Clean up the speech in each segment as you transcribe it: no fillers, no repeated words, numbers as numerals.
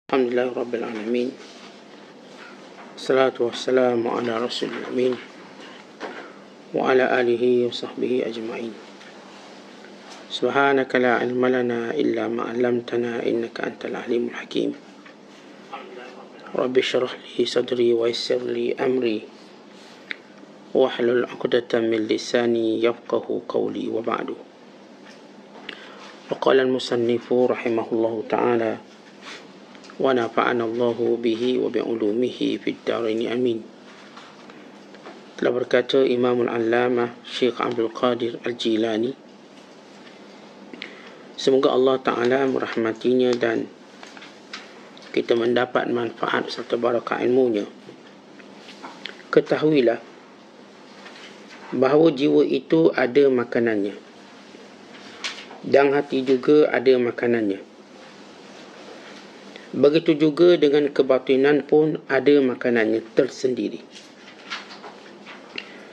Alhamdulillah Rabbil Alamin. Salatu wassalamu ala Rasulil Amin wa ala alihi wa sahbihi ajma'in. Subhanaka la ilma lana illa ma 'allamtana innaka antal alimul hakim. Rabbi shrah li sadri wa yassir li amri wahlul 'uqdatam min lisani yafqahu qawli wa ba'du. Wa qala al-musannifu rahimahullahu ta'ala wa nafa'ana Allahu bihi wa bi'ulumihi fid dharain amin. Telah berkata Imamul Allamah Syekh Abdul Qadir Al-Jilani, semoga Allah Ta'ala merahmatinya dan kita mendapat manfaat serta barakah ilmunya. Ketahuilah bahawa jiwa itu ada makanannya dan hati juga ada makanannya. Begitu juga dengan kebatinan pun ada makanannya tersendiri.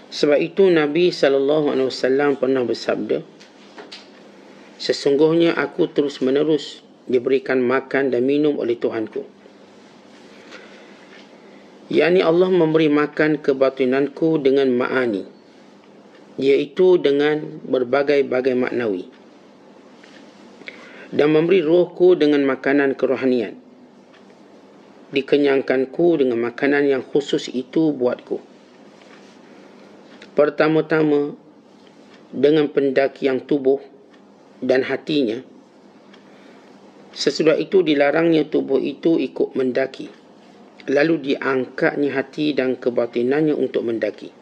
Sebab itu Nabi SAW pernah bersabda, sesungguhnya aku terus menerus diberikan makan dan minum oleh Tuhanku. yakni Allah memberi makan kebatinanku dengan ma'ani, iaitu dengan berbagai-bagai maknawi, dan memberi rohku dengan makanan kerohanian, dikenyangkanku dengan makanan yang khusus itu buatku. Pertama-tama dengan pendakian tubuh dan hatinya. Sesudah itu dilarangnya tubuh itu ikut mendaki, lalu diangkatnya hati dan kebatinannya untuk mendaki,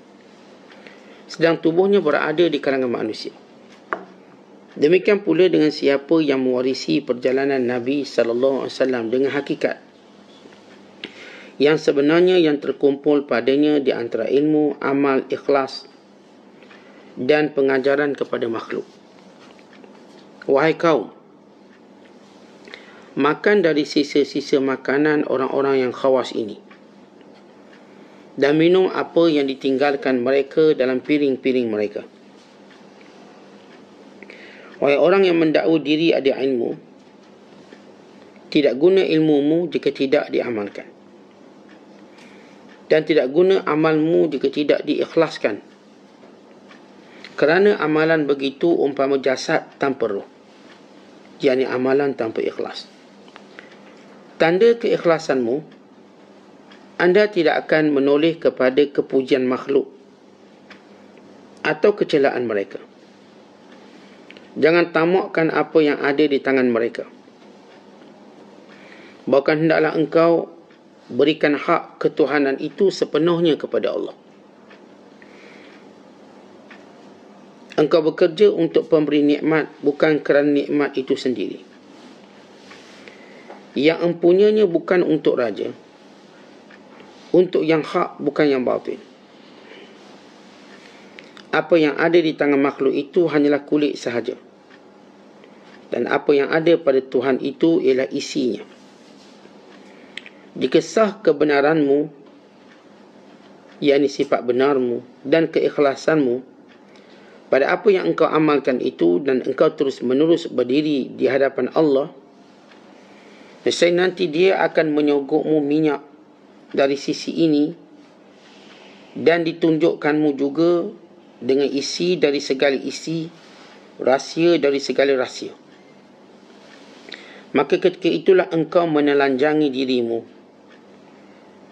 sedang tubuhnya berada di kalangan manusia. Demikian pula dengan siapa yang mewarisi perjalanan Nabi SAW dengan hakikat yang sebenarnya yang terkumpul padanya di antara ilmu, amal, ikhlas dan pengajaran kepada makhluk. Wahai kaum, makan dari sisa-sisa makanan orang-orang yang khawas ini, dan minum apa yang ditinggalkan mereka dalam piring-piring mereka. Wahai orang yang mendakwa diri ada ilmu, tidak guna ilmumu jika tidak diamalkan, dan tidak guna amalmu jika tidak diikhlaskan. Kerana amalan begitu umpama jasad tanpa roh, yakni amalan tanpa ikhlas. Tanda keikhlasanmu, anda tidak akan menoleh kepada kepujian makhluk atau kecelaan mereka. Jangan tamakkan apa yang ada di tangan mereka. Bahkan hendaklah engkau berikan hak ketuhanan itu sepenuhnya kepada Allah. Engkau bekerja untuk pemberi nikmat, bukan kerana nikmat itu sendiri. Yang empunyanya bukan untuk raja, untuk yang hak bukan yang batin. Apa yang ada di tangan makhluk itu hanyalah kulit sahaja, dan apa yang ada pada Tuhan itu ialah isinya. Jika sah kebenaranmu, yakni sifat benarmu dan keikhlasanmu pada apa yang engkau amalkan itu, dan engkau terus menerus berdiri di hadapan Allah, nescaya nanti Dia akan menyogokmu minyak dari sisi ini dan ditunjukkanmu juga dengan isi dari segala isi, rahsia dari segala rahsia. Maka ketika itulah engkau menelanjangi dirimu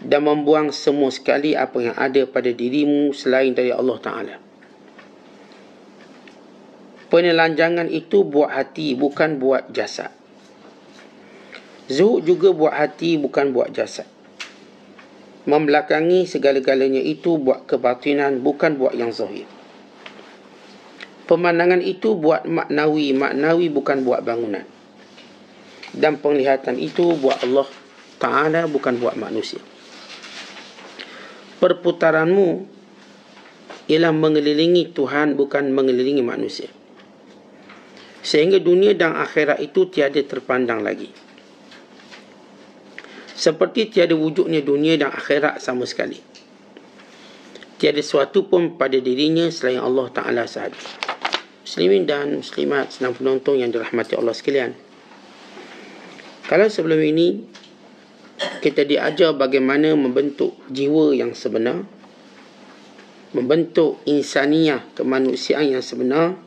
dan membuang semua sekali apa yang ada pada dirimu selain dari Allah Ta'ala. Penelanjangan itu buat hati, bukan buat jasad. Zuhud juga buat hati, bukan buat jasad. Membelakangi segala-galanya itu buat kebatinan, bukan buat yang zahir. Pemandangan itu buat maknawi bukan buat bangunan. Dan penglihatan itu buat Allah Ta'ala, bukan buat manusia. Perputaranmu ialah mengelilingi Tuhan, bukan mengelilingi manusia, sehingga dunia dan akhirat itu tiada terpandang lagi, seperti tiada wujudnya dunia dan akhirat sama sekali. Tiada sesuatu pun pada dirinya selain Allah Ta'ala sahaja. Muslimin dan muslimat, senang penonton yang dirahmati Allah sekalian, kalau sebelum ini kita diajar bagaimana membentuk jiwa yang sebenar, membentuk insaniah, kemanusiaan yang sebenar,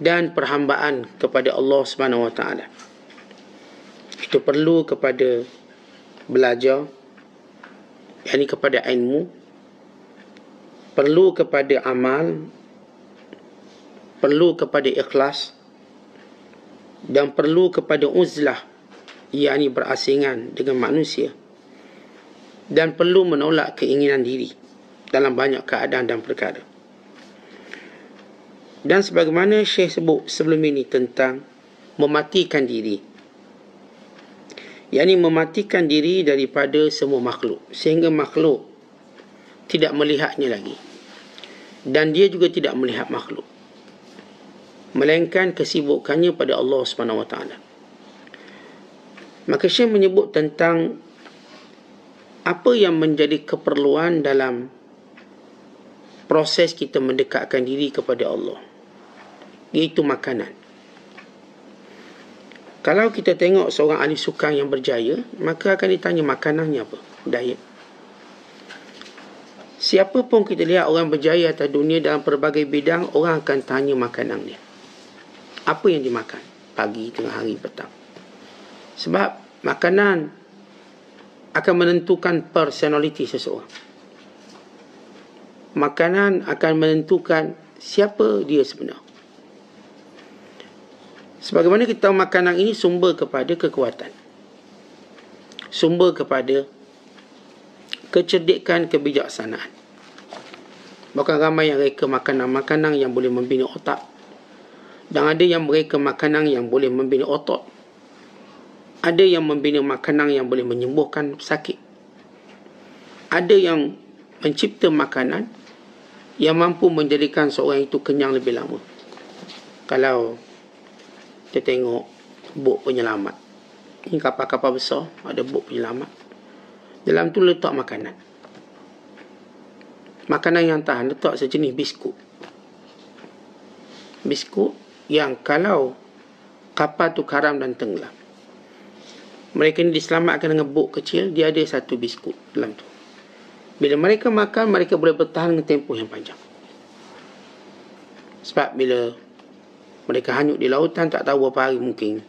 dan perhambaan kepada Allah Subhanahu Wa Taala. Itu perlu kepada belajar, yakni kepada ilmu, perlu kepada amal, perlu kepada ikhlas, dan perlu kepada uzlah, yakni berasingan dengan manusia, dan perlu menolak keinginan diri dalam banyak keadaan dan perkara. Dan sebagaimana Syekh sebut sebelum ini tentang mematikan diri, yakni mematikan diri daripada semua makhluk, sehingga makhluk tidak melihatnya lagi, dan dia juga tidak melihat makhluk, melainkan kesibukannya pada Allah Subhanahu Wa Taala. Maka Syekh menyebut tentang apa yang menjadi keperluan dalam proses kita mendekatkan diri kepada Allah, iaitu makanan. Kalau kita tengok seorang ahli sukan yang berjaya, maka akan ditanya makanannya apa, diet. Siapa pun kita lihat orang berjaya atas dunia dalam pelbagai bidang, orang akan tanya makanan dia. Apa yang dimakan pagi, tengah hari, petang. Sebab makanan akan menentukan personaliti seseorang. Makanan akan menentukan siapa dia sebenar. Sebagaimana kita tahu, makanan ini sumber kepada kekuatan, sumber kepada kecerdikan, kebijaksanaan. Bahkan ramai yang reka makanan-makanan yang boleh membina otak, dan ada yang mereka makanan yang boleh membina otot. Ada yang membina makanan yang boleh menyembuhkan sakit. Ada yang mencipta makanan yang mampu menjadikan seorang itu kenyang lebih lama. Kalau kita tengok bot penyelamat, ini kapal-kapal besar, ada bot penyelamat, dalam tu letak makanan. Makanan yang tahan, letak sejenis biskut. Biskut yang kalau kapal tu karam dan tenggelam, mereka ni diselamatkan dengan bot kecil, dia ada satu biskut dalam tu. Bila mereka makan, mereka boleh bertahan dengan tempoh yang panjang. Sebab bila mereka hanyut di lautan, tak tahu berapa hari, mungkin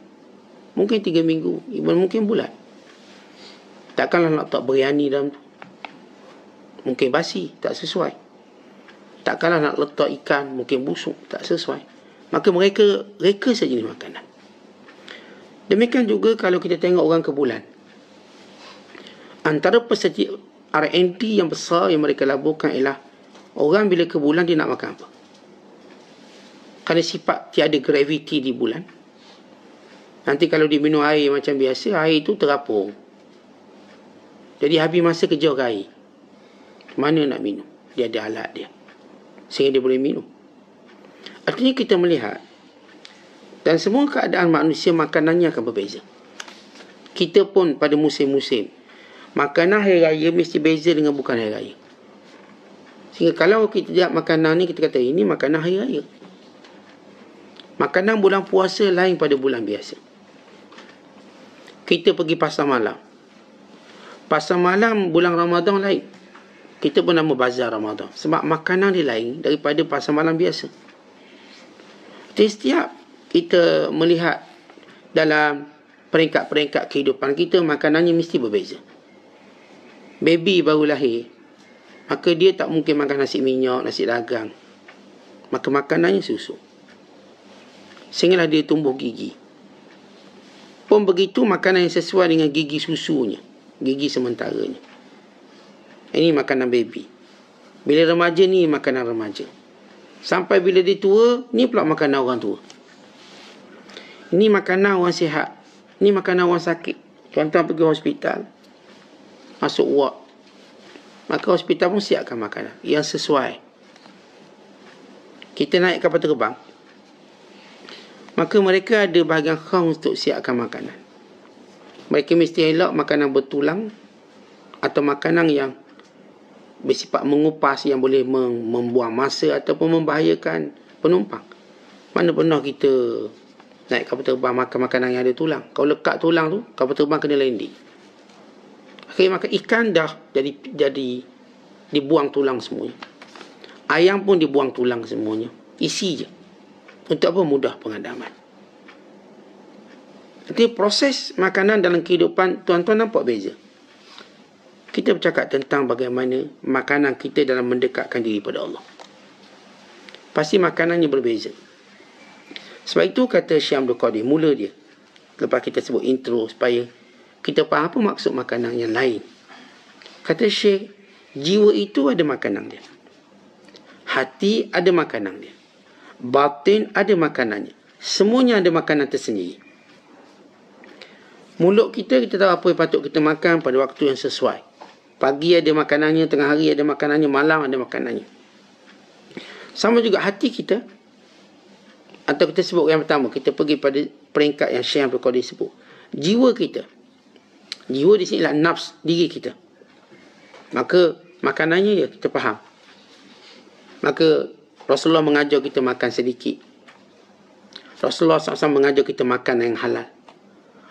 3 minggu, mungkin bulan. Takkanlah nak letak biryani dalam tu, mungkin basi, tak sesuai. Takkanlah nak letak ikan, mungkin busuk, tak sesuai. Maka mereka reka sejenis makanan. Demikian juga kalau kita tengok orang ke bulan, antara peserta R&D yang besar yang mereka laburkan ialah orang bila ke bulan dia nak makan apa. Kerana sifat tiada graviti di bulan, nanti kalau dia minum air macam biasa, air itu terapung. Jadi habis masa kejar air, mana nak minum? Dia ada alat dia, sehingga dia boleh minum. Artinya kita melihat, dan semua keadaan manusia makanannya akan berbeza. Kita pun pada musim-musim, makanan hari raya mesti beza dengan bukan hari raya. Sehingga kalau kita lihat makanan ni, kita kata ini makanan hari raya. Makanan bulan puasa lain pada bulan biasa. Kita pergi pasar malam, pasar malam bulan Ramadan lain. Kita pun nama bazar Ramadan, sebab makanan dia lain daripada pasar malam biasa. Jadi setiap kita melihat dalam peringkat-peringkat kehidupan kita, makanannya mesti berbeza. Baby baru lahir, maka dia tak mungkin makan nasi minyak, nasi dagang. Maka makanannya susu, sehinggalah dia tumbuh gigi. Pun begitu, makanan yang sesuai dengan gigi susunya, gigi sementaranya. Ini makanan baby. Bila remaja ni makanan remaja. Sampai bila dia tua, ni pula makanan orang tua. Ini makanan orang sihat, ni makanan orang sakit. Contoh pergi hospital, masuk ward, maka hospital pun siapkan makanan yang sesuai. Kita naik kapal terbang, maka mereka ada bahagian khas untuk siapkan makanan. Mereka mesti elak makanan bertulang atau makanan yang bersifat mengupas, yang boleh membuang masa ataupun membahayakan penumpang. Mana pernah kita naik kapal terbang makan makanan yang ada tulang. Kalau lekat tulang tu, kapal terbang kena landing. Akhirnya makan ikan dah jadi dibuang tulang semuanya. Ayam pun dibuang tulang semuanya. Isi je. Untuk apa? Mudah pengadaman. Jadi proses makanan dalam kehidupan tuan-tuan nampak beza. Kita bercakap tentang bagaimana makanan kita dalam mendekatkan diri pada Allah. Pasti makanannya berbeza. Sebab itu kata Syekh Abdul Qadir, mula dia, lepas kita sebut intro, supaya kita faham apa maksud makanan yang lain. Kata Syekh, jiwa itu ada makanan dia. Hati ada makanan dia. Batin ada makanannya. Semuanya ada makanan tersendiri. Mulut kita tahu apa yang patut kita makan pada waktu yang sesuai. Pagi ada makanannya, tengah hari ada makanannya, malam ada makanannya. Sama juga hati kita. Atau kita sebut yang pertama, kita pergi pada peringkat yang Syekh Abdul Qadir sebut. Jiwa kita. Jiwa di sini adalah nafs, diri kita. Maka makanannya ya kita faham. Maka Rasulullah mengajar kita makan sedikit. Rasulullah SAW mengajar kita makan yang halal.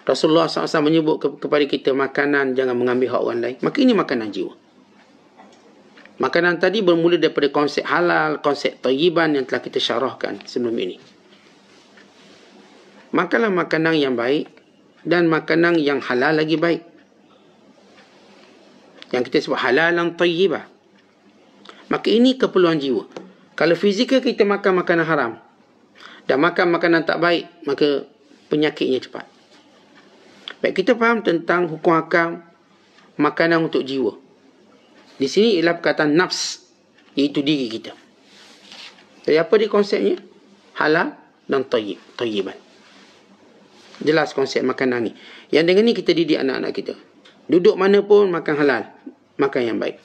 Rasulullah SAW menyebut kepada kita makanan jangan mengambil hak orang lain. Maka ini makanan jiwa. Makanan tadi bermula daripada konsep halal, konsep thayyiban yang telah kita syarahkan sebelum ini. Makanlah makanan yang baik dan makanan yang halal lagi baik. Yang kita sebut halalan thayyibah. Maka ini keperluan jiwa. Kalau fizikal kita makan makanan haram dan makan makanan tak baik, maka penyakitnya cepat. Baik, kita faham tentang hukum hakam makanan untuk jiwa. Di sini ialah perkataan nafs, iaitu diri kita. Jadi apa dia konsepnya? Halal dan thayyiban. Jelas konsep makanan ni. Yang dengan ni kita didik anak-anak kita. Duduk mana pun makan halal, makan yang baik.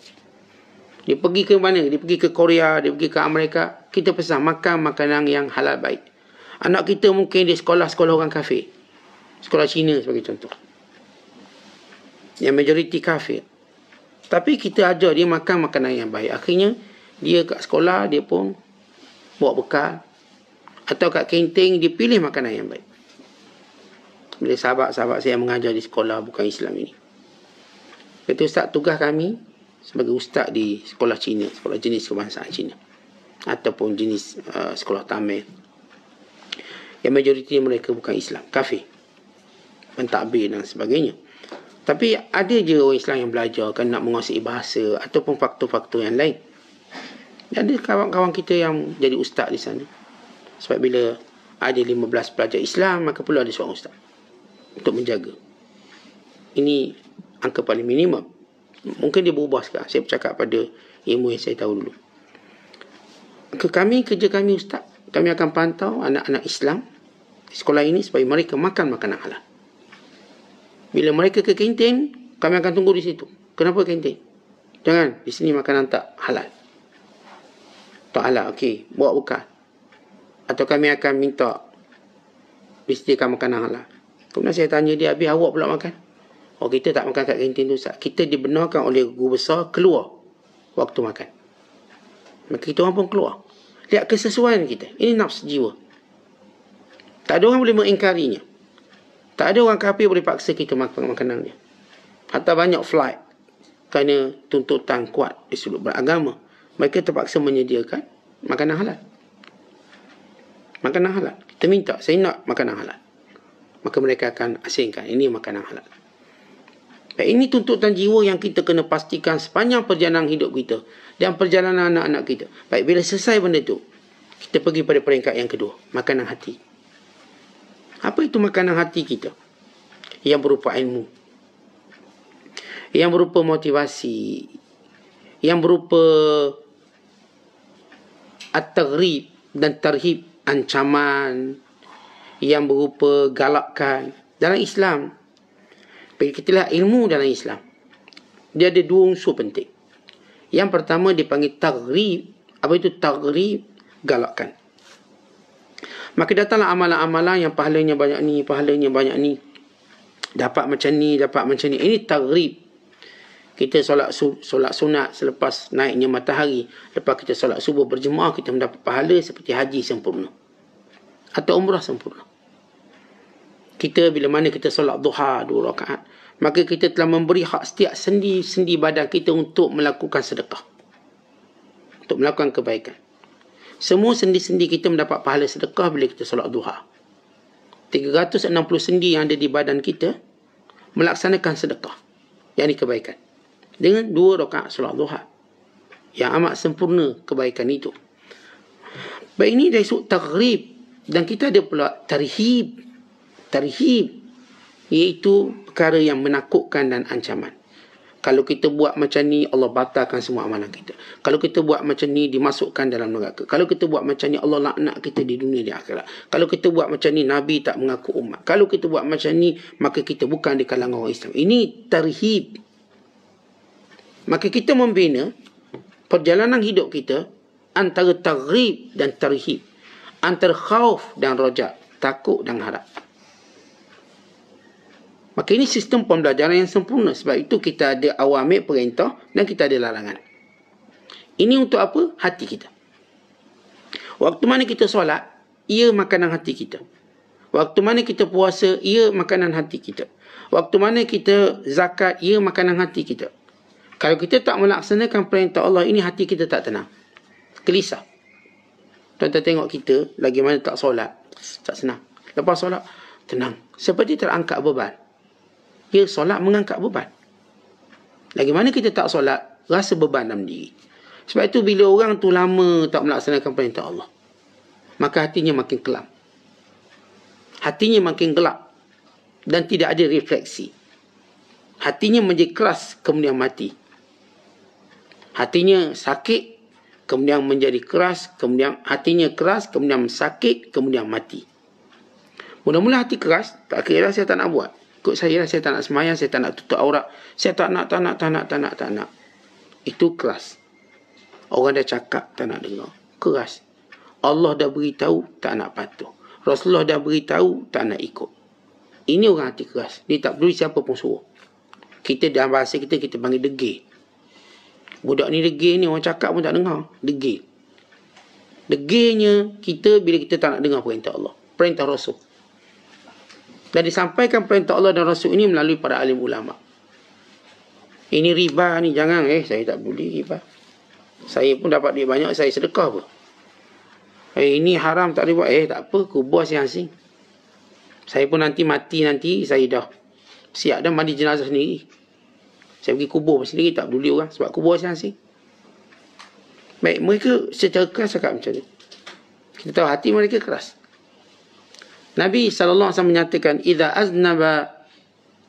Dia pergi ke mana? Dia pergi ke Korea, dia pergi ke Amerika. Kita pesan makan makanan yang halal baik. Anak kita mungkin di sekolah-sekolah orang kafir. Sekolah Cina sebagai contoh. Yang majoriti kafir. Tapi kita ajar dia makan makanan yang baik. Akhirnya dia kat sekolah dia pun bawa bekal. Atau kat kantin dia pilih makanan yang baik. Bila sahabat-sahabat saya mengajar di sekolah bukan Islam ini. Kata ustaz, tugas kami sebagai ustaz di sekolah Cina, sekolah jenis kebangsaan Cina, ataupun jenis sekolah Tamil, yang majoriti mereka bukan Islam, kafir, mentadbir dan sebagainya. Tapi ada je orang Islam yang belajar kan nak menguasai bahasa ataupun faktor-faktor yang lain. Dan ada kawan-kawan kita yang jadi ustaz di sana. Sebab bila ada 15 pelajar Islam, maka perlu ada seorang ustaz untuk menjaga. Ini angka paling minimum. Mungkin dia berubah sekarang. Saya bercakap pada ilmu yang saya tahu dulu. Kerja kami ustaz, kami akan pantau anak-anak Islam di sekolah ini supaya mereka makan makanan halal. Bila mereka ke kantin, kami akan tunggu di situ. Kenapa kantin? Jangan, di sini makanan tak halal. Tak halal, okey, bawa bekal. Atau kami akan minta disediakan makanan halal. Kemudian saya tanya dia, habis awak pula makan? Oh, kita tak makan kat kantin tu ustaz. Kita dibenarkan oleh guru besar keluar waktu makan. Maka kita orang pun keluar. Lihat kesesuaian kita. Ini nafs jiwa. Tak ada orang boleh mengingkarinya. Tak ada orang kafir boleh paksa kita makan makanan dia. Hatta banyak flight kerana tuntutan kuat di sudut beragama, mereka terpaksa menyediakan makanan halal. Makanan halal. Kita minta, saya nak makanan halal. Maka mereka akan asingkan, ini makanan halal. Baik, ini tuntutan jiwa yang kita kena pastikan sepanjang perjalanan hidup kita dan perjalanan anak-anak kita. Baik, bila selesai benda tu, kita pergi pada peringkat yang kedua, makanan hati. Apa itu makanan hati kita? Yang berupa ilmu, yang berupa motivasi, yang berupa at-targhib dan tarhib, ancaman, yang berupa galakkan. Dalam Islam, kita lihat ilmu dalam Islam, dia ada dua unsur penting. Yang pertama dipanggil targhib. Apa itu targhib? Galakkan. Maka datanglah amalan-amalan yang pahalanya banyak ni, pahalanya banyak ni, dapat macam ni, dapat macam ni. Ini targhib. Kita solat sunat selepas naiknya matahari, lepas kita solat subuh berjemaah, kita mendapat pahala seperti haji sempurna atau umrah sempurna. Kita bila mana kita solat duha 2 rakaat, maka kita telah memberi hak setiap sendi-sendi badan kita untuk melakukan sedekah, untuk melakukan kebaikan. Semua sendi-sendi kita mendapat pahala sedekah bila kita solat duha. 360 sendi yang ada di badan kita melaksanakan sedekah, yakni kebaikan, dengan 2 rakaat solat duha. Yang amat sempurna kebaikan itu. Baik, ini dari sudut targhib. Dan kita ada pula tarhib. Tarhib, iaitu perkara yang menakutkan dan ancaman. Kalau kita buat macam ni, Allah batalkan semua amalan kita. Kalau kita buat macam ni, dimasukkan dalam neraka. Kalau kita buat macam ni, Allah laknat kita di dunia di akhirat. Kalau kita buat macam ni, Nabi tak mengaku umat. Kalau kita buat macam ni, maka kita bukan di kalangan orang Islam. Ini tarhib. Maka kita membina perjalanan hidup kita antara targhib dan tarhib, antara khauf dan raja, takut dan harap. Maka ini sistem pembelajaran yang sempurna. Sebab itu kita ada awamir perintah dan kita ada larangan. Ini untuk apa? Hati kita. Waktu mana kita solat, ia makanan hati kita. Waktu mana kita puasa, ia makanan hati kita. Waktu mana kita zakat, ia makanan hati kita. Kalau kita tak melaksanakan perintah Allah, ini hati kita tak tenang, gelisah. Tuan-tuan tengok kita, lagi mana tak solat, tak senang. Lepas solat, tenang, seperti terangkat beban. Ya, solat mengangkat beban. Lagi mana kita tak solat, rasa beban dalam diri. Sebab itu bila orang tu lama tak melaksanakan perintah Allah, maka hatinya makin kelam, hatinya makin gelap, dan tidak ada refleksi. Hatinya menjadi keras, kemudian mati. Hatinya sakit, kemudian menjadi keras, kemudian hatinya keras, kemudian sakit, kemudian mati. Mula-mula hati keras, tak kira saya tak nak buat. Ikut saya lah, saya tak nak semayang, saya tak nak tutup aurat, saya tak nak. Itu keras. Orang dah cakap, tak nak dengar. Keras. Allah dah beritahu, tak nak patuh. Rasulullah dah beritahu, tak nak ikut. Ini orang hati keras. Dia tak peduli siapa pun suruh. Kita dalam bahasa kita panggil degil. Budak ni degil ni, orang cakap pun tak dengar. Degil. Degilnya kita bila kita tak nak dengar perintah Allah, perintah Rasul. Dan disampaikan perintah Allah dan Rasul ini melalui para alim ulama. Ini riba ni, jangan saya tak peduli riba. Saya pun dapat duit banyak, saya sedekah apa. Ini haram tak boleh buat. Tak apa, kubur asing-asing. Saya pun nanti mati, saya dah siap dah mandi jenazah sendiri. Saya pergi kubur sendiri, tak peduli orang, sebab kubur asing-asing. Baik, mereka secara keras cakap macam ni. Kita tahu hati mereka keras. Nabi SAW menyatakan, "Idza aznaba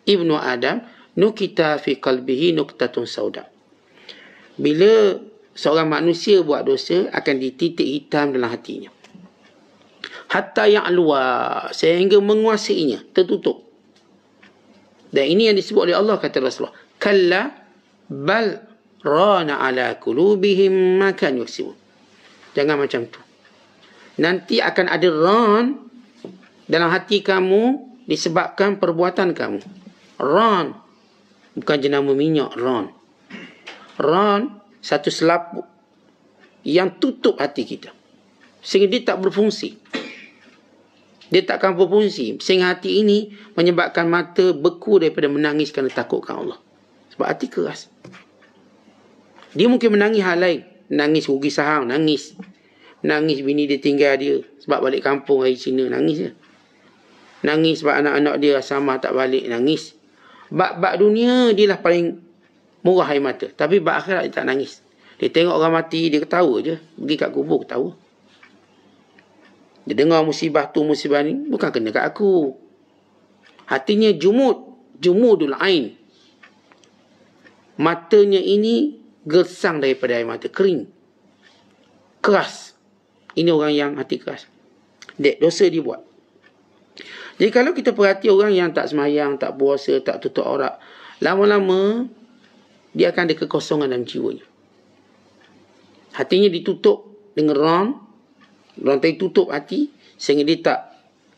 ibnu Adam, nukita fi qalbihi nuktatun sauda." Bila seorang manusia buat dosa, akan dititik hitam dalam hatinya. Hatta ya'luwa, sehingga menguasainya, tertutup. Dan ini yang disebut oleh Allah, kata Rasulullah, "Kalla bal rana ala qulubihim ma kanu yaksibun." Jangan macam tu. Nanti akan ada ran dalam hati kamu disebabkan perbuatan kamu. Ran, bukan jenama minyak, ran. Ran, satu selaput yang tutup hati kita, sehingga dia tak berfungsi. Dia tak akan berfungsi, sehingga hati ini menyebabkan mata beku daripada menangis kerana takutkan Allah. Sebab hati keras. Dia mungkin menangis hal lain. Nangis rugi saham, nangis. Nangis bini dia tinggal dia sebab balik kampung hari Cina, nangis je. Nangis sebab anak-anak dia asrama tak balik, nangis. Bab dunia dia lah paling murah air mata. Tapi bab akhirat dia tak nangis. Dia tengok orang mati, dia ketawa je. Pergi kat kubur, ketawa. Dia dengar musibah tu, musibah ni, bukan kena kat aku. Hatinya jumudul ain. Matanya ini gersang daripada air mata, kering. Keras. Ini orang yang hati keras. Dosa dia buat. Jadi kalau kita perhati orang yang tak semayang, tak puasa, tak tutup aurat, lama-lama dia akan ada kekosongan dalam jiwanya. Hatinya ditutup dengan rantai tutup hati, sehingga dia tak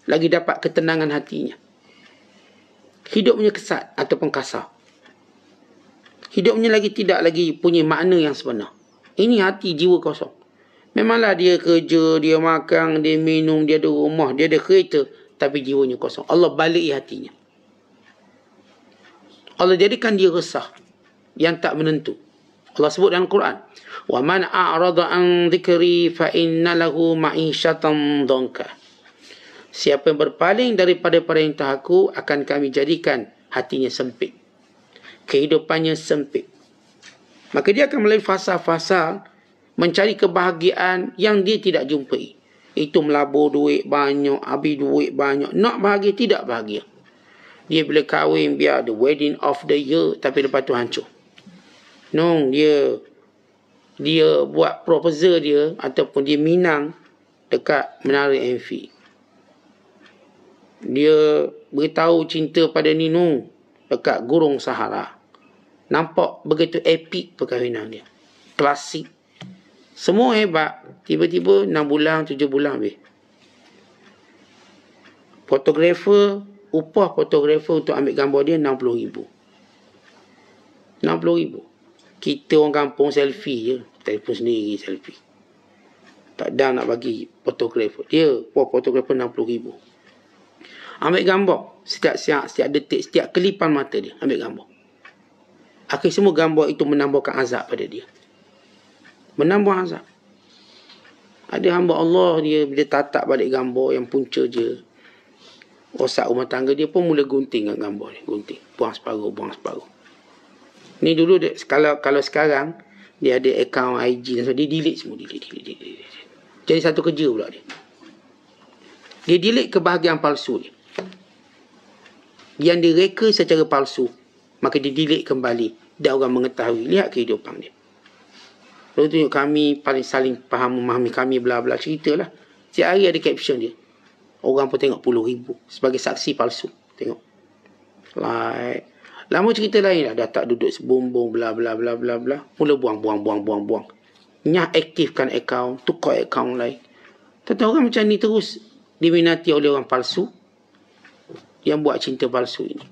lagi dapat ketenangan hatinya. Hidupnya kesat ataupun kasar. Hidupnya tidak lagi punya makna yang sebenar. Ini hati jiwa kosong. Memanglah dia kerja, dia makan, dia minum, dia ada rumah, dia ada kereta, tapi jiwanya kosong. Allah balik hatinya. Allah jadikan dia resah yang tak menentu. Allah sebut dalam Quran, wa man a'rada an dhikri fa inna lahu ma'isyatan dhanka. Siapa yang berpaling daripada perintah aku, akan kami jadikan hatinya sempit, kehidupannya sempit. Maka dia akan melalui fasa-fasa mencari kebahagiaan yang dia tidak jumpai. Itu melabur duit banyak, habis duit banyak, nak bahagia tidak bahagia. Dia bila kahwin biar the wedding of the year, tapi lepas tu hancur. No, dia buat proposal dia ataupun dia minang dekat Menara Eiffel. Dia beritahu cinta pada Nino dekat Gurun Sahara. Nampak begitu epik perkahwinan dia. Klasik. Semua hebat. Tiba-tiba 6 bulan, 7 bulan habis. Upah fotografer untuk ambil gambar dia RM60,000. RM60,000. Kita orang kampung selfie je. Telefon sendiri selfie. Tak ada nak bagi fotografer. Dia fotografer RM60,000. Ambil gambar. Setiap siap, setiap detik, setiap kelipan mata dia. Ambil gambar. Akhir semua gambar itu menambahkan azab pada dia. Menambah azab. Ada hamba Allah dia bila tatap balik gambar yang punca je. Rosak rumah tangga dia pun mula gunting dengan gambar ni. Gunting. Buang separuh. Ni dulu dia, kalau sekarang dia ada akaun IG dan sebagainya, dia delete semua. Delete. Jadi satu kerja pula dia. Dia delete kebahagiaan palsu dia. Yang direka secara palsu, maka dia delete kembali. Dan orang mengetahui. Lihat kehidupan dia. Lalu tunjuk kami paling saling faham, memahami kami, bla bla, ceritalah. Setiap hari ada caption dia. Orang pun tengok puluh ribu sebagai saksi palsu. Tengok. Like. Lama cerita lain lah. Dah tak duduk sebumbung, bla bla bla bla bla. Mula buang. Nyah aktifkan akaun, tukar akaun lain. Tentang orang macam ni terus diminati oleh orang palsu yang buat cinta palsu ini.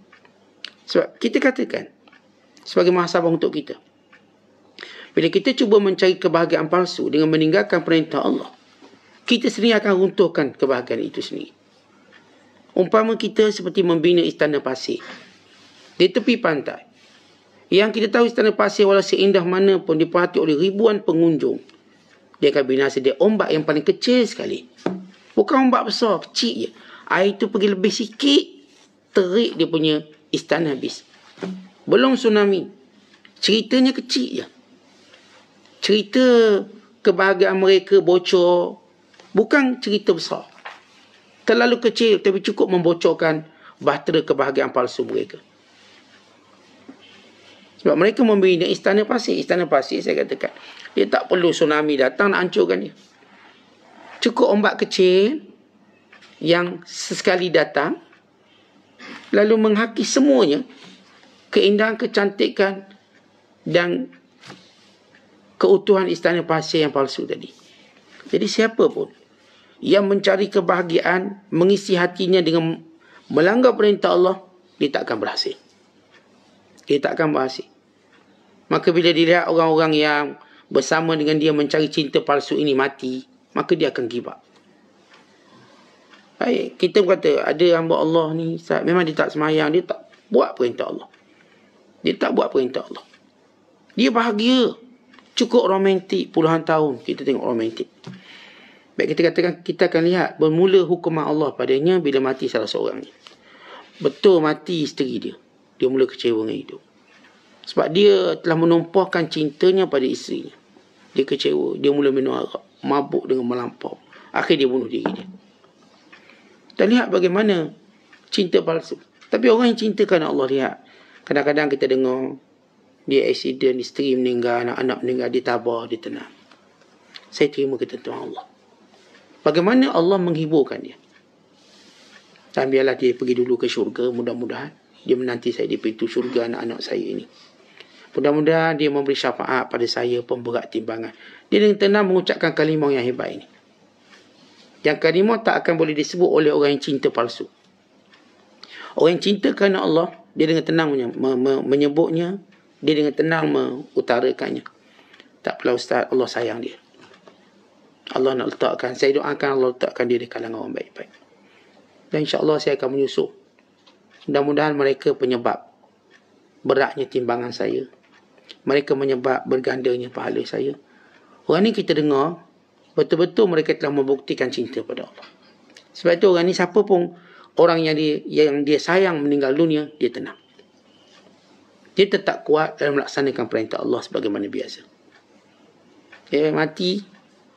Sebab kita katakan sebagai muhasabah untuk kita, bila kita cuba mencari kebahagiaan palsu dengan meninggalkan perintah Allah, kita sendiri akan runtuhkan kebahagiaan itu sendiri. Umpama kita seperti membina istana pasir di tepi pantai, yang kita tahu istana pasir walau seindah mana pun diperhati oleh ribuan pengunjung, dia akan binasa. Dia ombak yang paling kecil sekali. Bukan ombak besar, kecil je. Air itu pergi lebih sikit, terik dia punya istana habis. Belum tsunami. Ceritanya kecil je. Cerita kebahagiaan mereka bocor. Bukan cerita besar. Terlalu kecil tapi cukup membocorkan bahtera kebahagiaan palsu mereka. Sebab mereka membina istana pasir. Istana pasir saya katakan, dia tak perlu tsunami datang nak hancurkan dia. Cukup ombak kecil yang sesekali datang lalu menghaki semuanya, keindahan, kecantikan dan keutuhan istana pasir yang palsu tadi. Jadi siapa pun yang mencari kebahagiaan, mengisi hatinya dengan melanggar perintah Allah, dia tak akan berhasil. Dia tak akan berhasil. Maka bila dilihat orang-orang yang bersama dengan dia mencari cinta palsu ini mati, maka dia akan give up. Baik, kita berkata ada hamba Allah ni memang dia tak semayang, dia tak buat perintah Allah. Dia tak buat perintah Allah. Dia bahagia. Cukup romantik puluhan tahun kita tengok romantik. Baik, kita katakan kita akan lihat bermula hukuman Allah padanya bila mati salah seorang ni. Betul mati isteri dia. Dia mula kecewa dengan hidup. Sebab dia telah menumpahkan cintanya pada isterinya. Dia kecewa. Dia mula minum arak. Mabuk dengan melampau. Akhir dia bunuh diri dia. Dan lihat bagaimana cinta palsu. Tapi orang yang cinta kerana Allah, lihat. Kadang-kadang kita dengar dia accident, isteri meninggal, anak-anak meninggal, dia tabah, dia tenang. Saya terima ketentuan Allah. Bagaimana Allah menghiburkan dia. Dan biarlah dia pergi dulu ke syurga, mudah-mudahan dia menanti saya di pintu syurga anak-anak saya ini. Mudah-mudahan dia memberi syafaat pada saya, pemberat timbangan. Dia dengan tenang mengucapkan kalimah yang hebat ini. Yang kalimah tak akan boleh disebut oleh orang yang cinta palsu. Orang yang cinta kerana Allah, dia dengan tenang menyebutnya, dia dengan tenang mengutarakannya. Tak apalah Ustaz, Allah sayang dia. Allah nak letakkan, saya doakan Allah letakkan dia di kalangan orang baik-baik. Dan insya-Allah saya akan menyusul. Mudah-mudahan mereka penyebab beratnya timbangan saya. Mereka menyebab bergandanya pahala saya. Orang ni kita dengar, betul-betul mereka telah membuktikan cinta pada Allah. Sebab itu orang ni siapa pun, orang yang dia sayang meninggal dunia, dia tenang. Dia tetap kuat dalam melaksanakan perintah Allah sebagaimana biasa. Dia mati,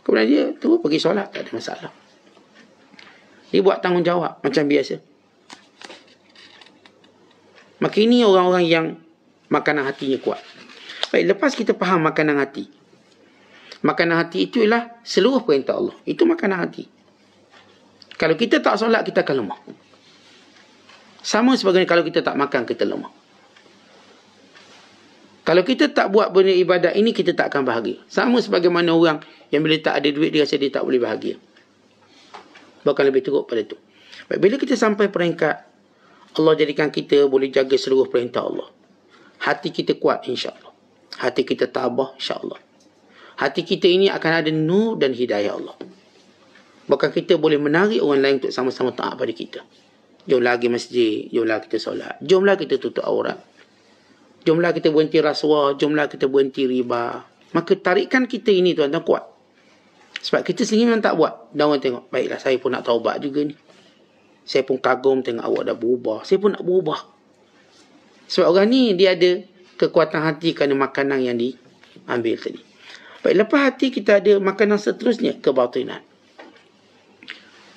kemudian dia tu pergi solat, tak ada masalah. Dia buat tanggungjawab macam biasa. Maka ini orang-orang yang makanan hatinya kuat. Baik, lepas kita faham makanan hati. Makanan hati itu ialah seluruh perintah Allah. Itu makanan hati. Kalau kita tak solat, kita akan lemah. Sama sebagaimana kalau kita tak makan, kita lemah. Kalau kita tak buat benda ibadat ini, kita tak akan bahagia. Sama sebagaimana orang yang bila tak ada duit, dia rasa dia tak boleh bahagia. Bahkan lebih teruk pada itu. Baik, bila kita sampai peringkat Allah jadikan kita boleh jaga seluruh perintah Allah, hati kita kuat insya-Allah. Hati kita tabah insya-Allah. Hati kita ini akan ada nur dan hidayah Allah. Bahkan kita boleh menarik orang lain untuk sama-sama taat pada kita. Jomlah pergi masjid, jomlah kita solat, jomlah kita tutup aurat, jomlah kita berhenti rasuah, jomlah kita berhenti riba. Maka tarikan kita ini tuan-tuan kuat. Sebab kita sendiri memang tak buat. Dan orang tengok, baiklah saya pun nak taubat juga ni. Saya pun kagum tengok awak dah berubah. Saya pun nak berubah. Sebab orang ni dia ada kekuatan hati kerana makanan yang diambil tadi. Baik, lepas hati kita ada makanan seterusnya, kebatinan.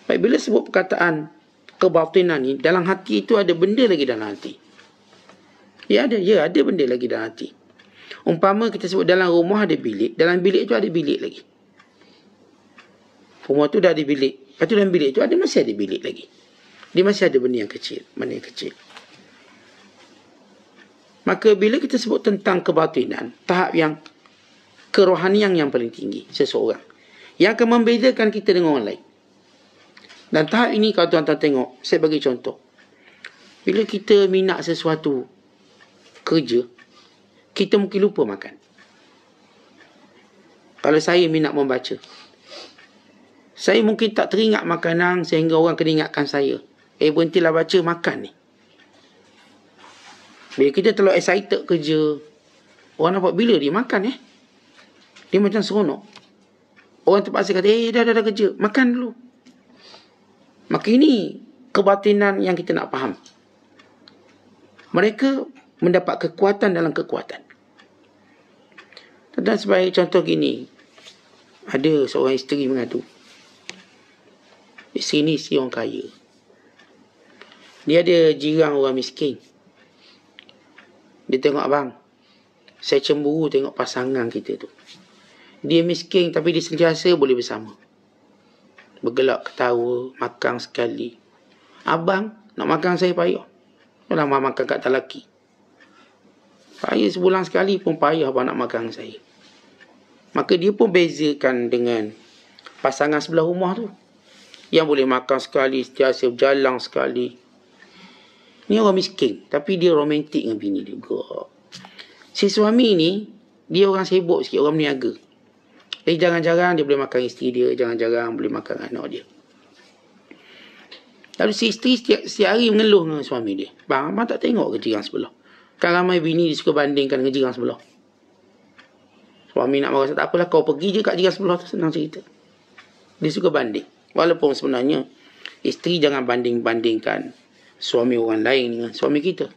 Baik, bila sebut perkataan kebatinan ni, dalam hati itu ada benda lagi dalam hati. Ya ada benda lagi dalam hati. Umpama kita sebut dalam rumah ada bilik, dalam bilik itu ada bilik lagi. Rumah tu dah ada bilik, lepas tu dalam bilik tu masih ada bilik lagi. Dia masih ada benda yang kecil, benda yang kecil. Maka bila kita sebut tentang kebatinan, tahap yang kerohanian yang paling tinggi seseorang, yang akan membezakan kita dengan orang lain. Dan tahap ini kalau tuan-tuan tengok, saya bagi contoh. Bila kita minat sesuatu kerja, kita mungkin lupa makan. Kalau saya minat membaca, saya mungkin tak teringat makanan sehingga orang kena ingatkan saya. Berhentilah baca, makan ni. Bila kita terlalu excited kerja, orang nampak bila dia makan dia macam seronok. Orang terpaksa kata, dah kerja, makan dulu. Maka ini kebatinan yang kita nak faham. Mereka mendapat kekuatan dalam kekuatan. Dan sebagai contoh gini, ada seorang isteri mengadu. Isteri ni isteri orang kaya. Dia ada jiran orang miskin. Dia tengok, abang, saya cemburu tengok pasangan kita tu. Dia miskin tapi dia sentiasa boleh bersama. Bergelak ketawa, makan sekali. Abang, nak makan saya payah. Lama makan kat lelaki. Saya sebulan sekali pun payah abang nak makan saya. Maka dia pun bezakan dengan pasangan sebelah rumah tu, yang boleh makan sekali, sentiasa berjalan sekali. Ni orang miskin, tapi dia romantik dengan bini dia. Si suami ni, dia orang sibuk sikit, orang meniaga. Jadi jarang-jarang dia boleh makan isteri dia, jarang-jarang boleh makan anak dia. Lalu si isteri setiap hari mengeluh dengan suami dia. Bang, abang tak tengok ke jiran sebelah? Kan ramai bini dia suka bandingkan dengan jiran sebelah. Suami nak marah, tak apalah, kau pergi je kat jiran sebelah tu, senang cerita. Dia suka banding. Walaupun sebenarnya isteri jangan banding-bandingkan suami orang lain dengan suami kita.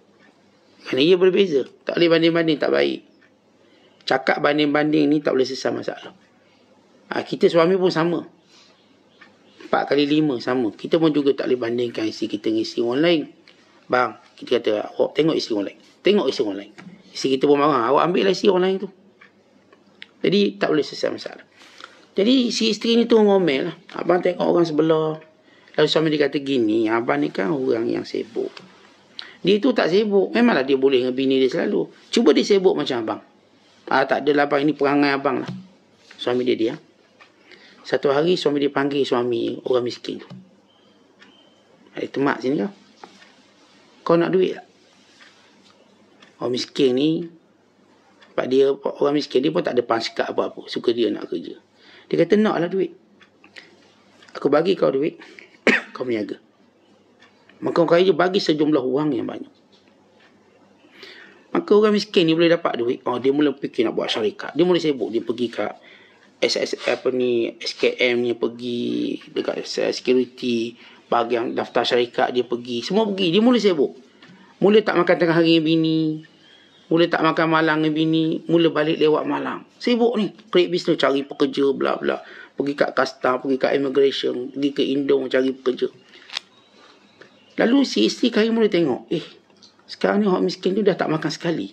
Kerana ia berbeza. Tak boleh banding-banding, tak baik. Cakap banding-banding ni tak boleh selesai masalah. Kita suami pun sama. 4 kali 5 sama. Kita pun juga tak boleh bandingkan isteri kita dengan isteri orang lain. Bang, kita kata, awak tengok isteri orang lain. Tengok isteri orang lain. Isteri kita pun marah, awak ambil lah isteri orang lain tu. Jadi tak boleh selesai masalah. Jadi si isteri ni tu ngomel lah. Abang tengok orang sebelah. Lalu suami dia kata gini, abang ni kan orang yang sibuk. Dia tu tak sibuk. Memanglah dia boleh dengan bini dia selalu. Cuba dia sibuk macam abang. Tak adalah abang, ini perangai abang lah. Suami dia diam. Satu hari suami dia panggil suami orang miskin tu. Temak sini kau. Kau nak duit tak? Orang miskin ni, sebab dia orang miskin, dia pun tak ada pangsikat apa-apa. Suka dia nak kerja. Dia kata nak lah duit. Aku bagi kau duit. Kau berniaga. Maka orang kaya bagi sejumlah wang yang banyak. Maka orang miskin ni boleh dapat duit. Dia mula fikir nak buat syarikat. Dia mula sibuk. Dia pergi kat SKM ni, pergi dekat security, bahagian daftar syarikat dia pergi. Semua pergi. Dia mula sibuk. Mula tak makan tengah hari dengan bini. Mula tak makan malam dengan bini. Mula balik lewat malam. Sibuk ni. Create business, cari pekerja, bla bla. Pergi kat custom, pergi kat immigration, pergi ke Indong cari pekerja. Lalu si isteri kaya mula tengok, sekarang ni orang miskin tu dah tak makan sekali.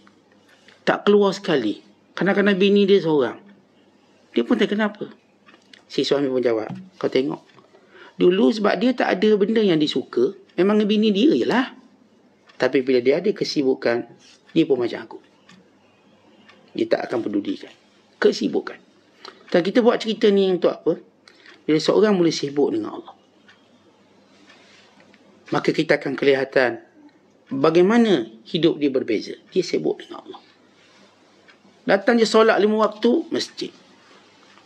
Tak keluar sekali. Kadang-kadang bini dia seorang. Dia pun tanya kenapa. Si suami pun jawab, kau tengok. Dulu sebab dia tak ada benda yang dia suka, memang bini dia je lah. Tapi bila dia ada kesibukan, dia pun macam aku. Dia tak akan pedulikan. Kesibukan. Dan kita buat cerita ni untuk apa? Bila seorang mula sibuk dengan Allah, maka kita akan kelihatan bagaimana hidup dia berbeza. Dia sibuk dengan Allah. Datang je solat 5 waktu, masjid.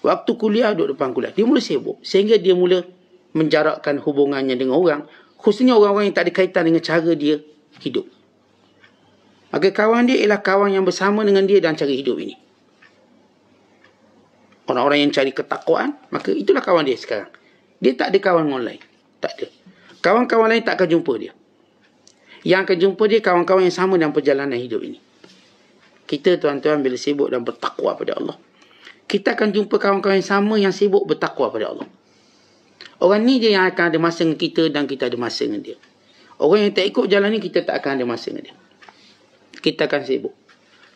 Waktu kuliah, duduk depan kuliah. Dia mula sibuk. Sehingga dia mula menjarakkan hubungannya dengan orang. Khususnya orang-orang yang tak ada kaitan dengan cara dia hidup. Maka kawan dia ialah kawan yang bersama dengan dia dalam cara hidup ini. Orang-orang yang cari ketakwaan, maka itulah kawan dia sekarang. Dia tak ada kawan online. Tak ada. Kawan-kawan lain tak akan jumpa dia. Yang akan jumpa dia kawan-kawan yang sama dalam perjalanan hidup ini. Kita tuan-tuan bila sibuk dan bertakwa pada Allah, kita akan jumpa kawan-kawan yang sama yang sibuk bertakwa pada Allah. Orang ni je yang akan ada masa dengan kita dan kita ada masa dengan dia. Orang yang tak ikut jalan ni, kita tak akan ada masa dengan dia. Kita akan sibuk.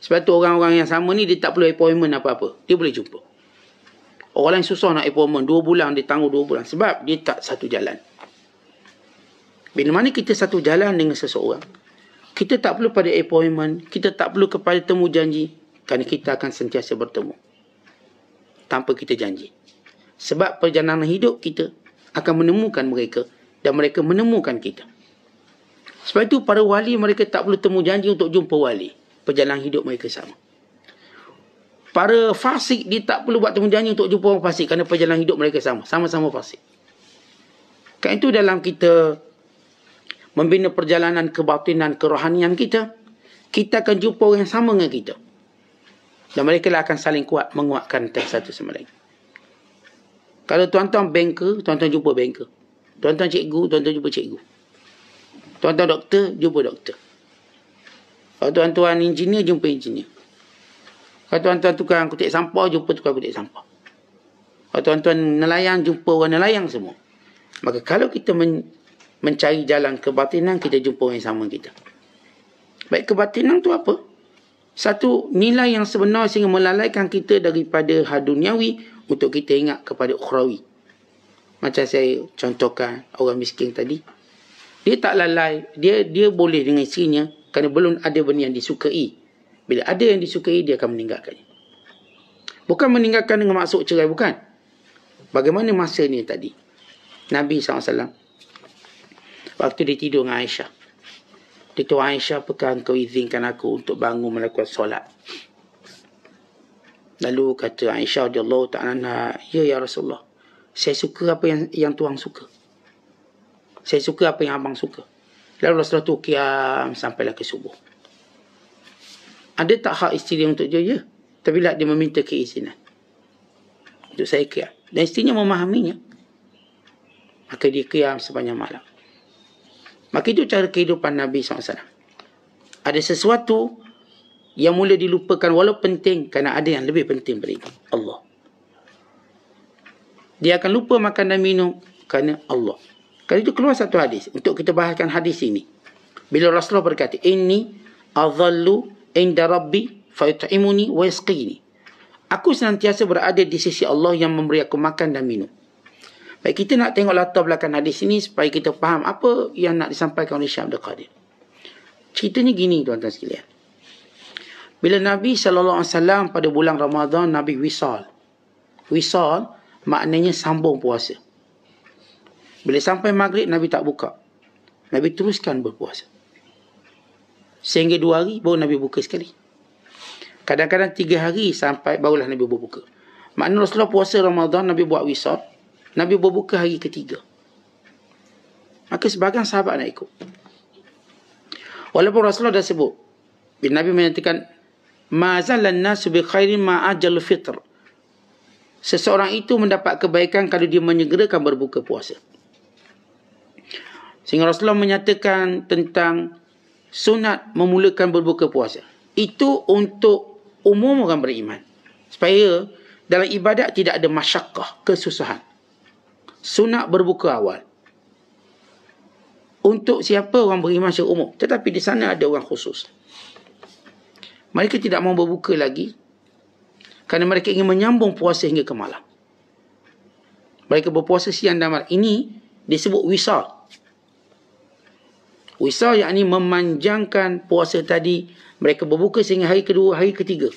Sebab tu orang-orang yang sama ni dia tak perlu appointment apa-apa. Dia boleh jumpa. Orang lain susah nak appointment 2 bulan, dia tangguh 2 bulan. Sebab dia tak satu jalan. Bila mana kita satu jalan dengan seseorang, kita tak perlu pada appointment, kita tak perlu kepada temu janji, kerana kita akan sentiasa bertemu tanpa kita janji. Sebab perjalanan hidup kita akan menemukan mereka dan mereka menemukan kita. Sebab itu para wali mereka tak perlu temu janji untuk jumpa wali. Perjalanan hidup mereka sama. Para fasik dia tak perlu buat temu janji untuk jumpa orang fasik kerana perjalanan hidup mereka sama. Sama-sama fasik. Kerana itu dalam kita membina perjalanan kebatinan, kerohanian kita, kita akan jumpa orang yang sama dengan kita. Dan mereka lah akan saling kuat menguatkan satu sama lain. Kalau tuan-tuan banker, tuan-tuan jumpa banker. Tuan-tuan cikgu, tuan-tuan jumpa cikgu. Tuan-tuan doktor, jumpa doktor. Kalau tuan-tuan engineer, jumpa engineer. Kalau tuan-tuan tukang kutip sampah, jumpa tukang kutip sampah. Kalau tuan-tuan nelayan, jumpa orang nelayan semua. Maka kalau kita mencari jalan kebatinan, kita jumpa orang yang sama kita. Baik, kebatinan tu apa? Satu nilai yang sebenar sehingga melalaikan kita daripada hal duniawi untuk kita ingat kepada ukhrawi. Macam saya contohkan orang miskin tadi. Dia tak lalai. Dia boleh dengan isterinya kerana belum ada benda yang disukai. Bila ada yang disukai, dia akan meninggalkannya. Bukan meninggalkan dengan maksud cerai, bukan. Bagaimana masa ni tadi? Nabi SAW, waktu dia tidur dengan Aisyah, dia kata, Aisyah, apakah engkau izinkan aku untuk bangun melakukan solat? Lalu kata Aisyah radhiyallahu ta'ala, ya Rasulullah, saya suka apa yang tuan suka. Saya suka apa yang abang suka. Lalu Rasulullah tu qiyam sampailah ke subuh. Ada tak hak isteri untuk dia? Ya. Tapi lah dia meminta keizinan untuk saya qiyam. Dan isterinya memahaminya. Maka dia qiyam sepanjang malam. Maka itu cara kehidupan Nabi SAW. Ada sesuatu yang mula dilupakan walau penting, kerana ada yang lebih penting daripada itu, Allah. Dia akan lupa makan dan minum kerana Allah. Kerana itu keluar satu hadis. Untuk kita bahaskan hadis ini. Bila Rasulullah berkata, Inni adhallu inda Rabbi fayut'imuni wa yasqini. Aku senantiasa berada di sisi Allah yang memberi aku makan dan minum. Baik, kita nak tengok latar belakang hadis ini supaya kita faham apa yang nak disampaikan oleh Syekh Abdul Qadir. Ceritanya gini tuan-tuan sekalian. Bila Nabi SAW pada bulan Ramadan, Nabi wisal. Wisal maknanya sambung puasa. Bila sampai maghrib, Nabi tak buka. Nabi teruskan berpuasa. Sehingga 2 hari baru Nabi buka sekali. Kadang-kadang 3 hari sampai barulah Nabi berbuka. Maknanya Rasulullah puasa Ramadan, Nabi buat wisal. Nabi berbuka hari ketiga. Maka sebahagian sahabat nak ikut. Walaupun Rasulullah dah sebut, Nabi menyatakan, "Mazalan nasu bi khairin ma ajal fitr." Seseorang itu mendapat kebaikan kalau dia menyegerakan berbuka puasa. Sehingga Rasulullah menyatakan tentang sunat memulakan berbuka puasa. Itu untuk umum orang beriman. Supaya dalam ibadat tidak ada masyakkah, kesusahan. Sunat berbuka awal. Untuk siapa orang beriman secara umum. Tetapi di sana ada orang khusus. Mereka tidak mahu berbuka lagi kerana mereka ingin menyambung puasa hingga ke malam. Mereka berpuasa siang dan malam. Ini disebut wisal. Wisal yakni memanjangkan puasa tadi. Mereka berbuka sehingga hari kedua, hari ketiga.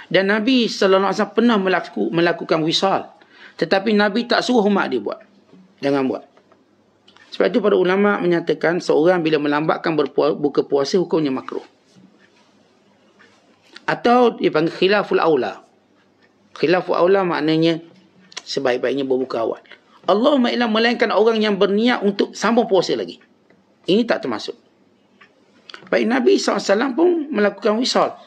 Dan Nabi SAW pernah melakukan wisal. Tetapi Nabi tak suruh umat dia buat. Jangan buat. Sebab itu para ulama menyatakan seorang bila melambatkan buka puasa hukumnya makruh. Atau dipanggil khilaful aula. Khilaful aula maknanya sebaik-baiknya berbuka awal. Allahumma illa melainkan orang yang berniat untuk sambung puasa lagi. Ini tak termasuk. Baik Nabi SAW pun melakukan wisal.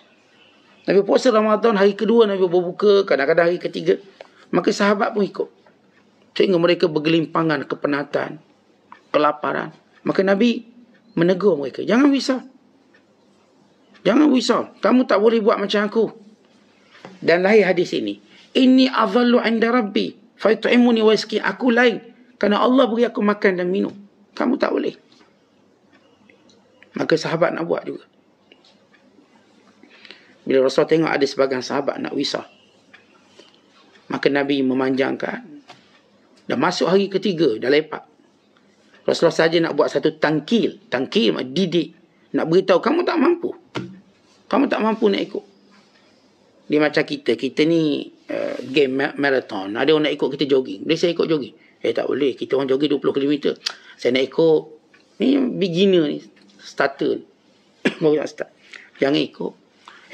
Nabi puasa Ramadan hari kedua, Nabi berbuka, kadang-kadang hari ketiga. Maka sahabat pun ikut. Sehingga mereka bergelimpangan, kepenatan, kelaparan. Maka Nabi menegur mereka, jangan wisal. Jangan wisal. Kamu tak boleh buat macam aku. Dan lahir hadis ini. Inni adhallu inda rabbi fayut'imuni wa yasqi. Aku lain kerana Allah beri aku makan dan minum. Kamu tak boleh. Maka sahabat nak buat juga. Bila Rasul tengok ada sebagian sahabat nak wisal, maka Nabi memanjangkan. Dah masuk hari ketiga, dah lepak. Rasulullah saja nak buat satu tangkil. Tangkil, didik. Nak beritahu, kamu tak mampu. Kamu tak mampu nak ikut. Dia macam kita. Kita ni game marathon. Ada orang nak ikut kita jogging. Dia saya ikut jogging. Tak boleh. Kita orang jogging 20 km. Saya nak ikut. Ni beginner ni. Starter. Baru nak start. Jangan ikut.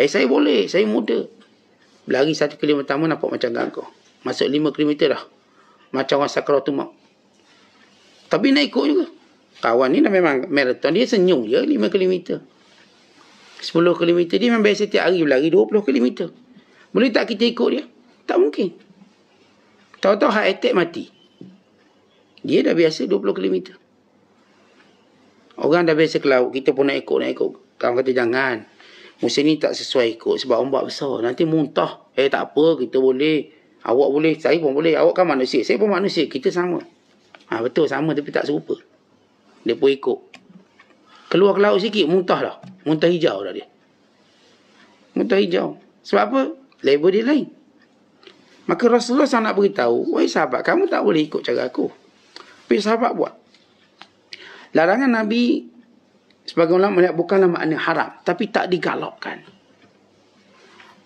Saya boleh. Saya muda. Berlari 1 km pertama nampak macam gagah. Masuk 5 km dah. Macam orang sakaratul maut. Tapi nak ikut juga. Kawan ni dah memang marathon. Dia senyum je 5 km. 10 km dia memang biasa setiap hari berlari 20 km. Boleh tak kita ikut dia? Tak mungkin. Tahu-tahu heart attack mati. Dia dah biasa 20 km. Orang dah biasa ke laut. Kita pun nak ikut. Kawan kata jangan. Musim ni tak sesuai ikut sebab ombak besar. Nanti muntah. Tak apa, kita boleh. Awak boleh, saya pun boleh. Awak kan manusia, saya pun manusia. Kita sama. Betul sama tapi tak serupa. Dia pun ikut. Keluar ke laut sikit, muntah dah. Muntah hijau dah dia. Muntah hijau. Sebab apa? Level dia lain. Maka Rasulullah SAW nak beritahu, wahai sahabat, kamu tak boleh ikut cara aku. Tapi sahabat buat. Larangan Nabi, sebagai ulama melihat bukanlah makna haram, tapi tak digalakkan.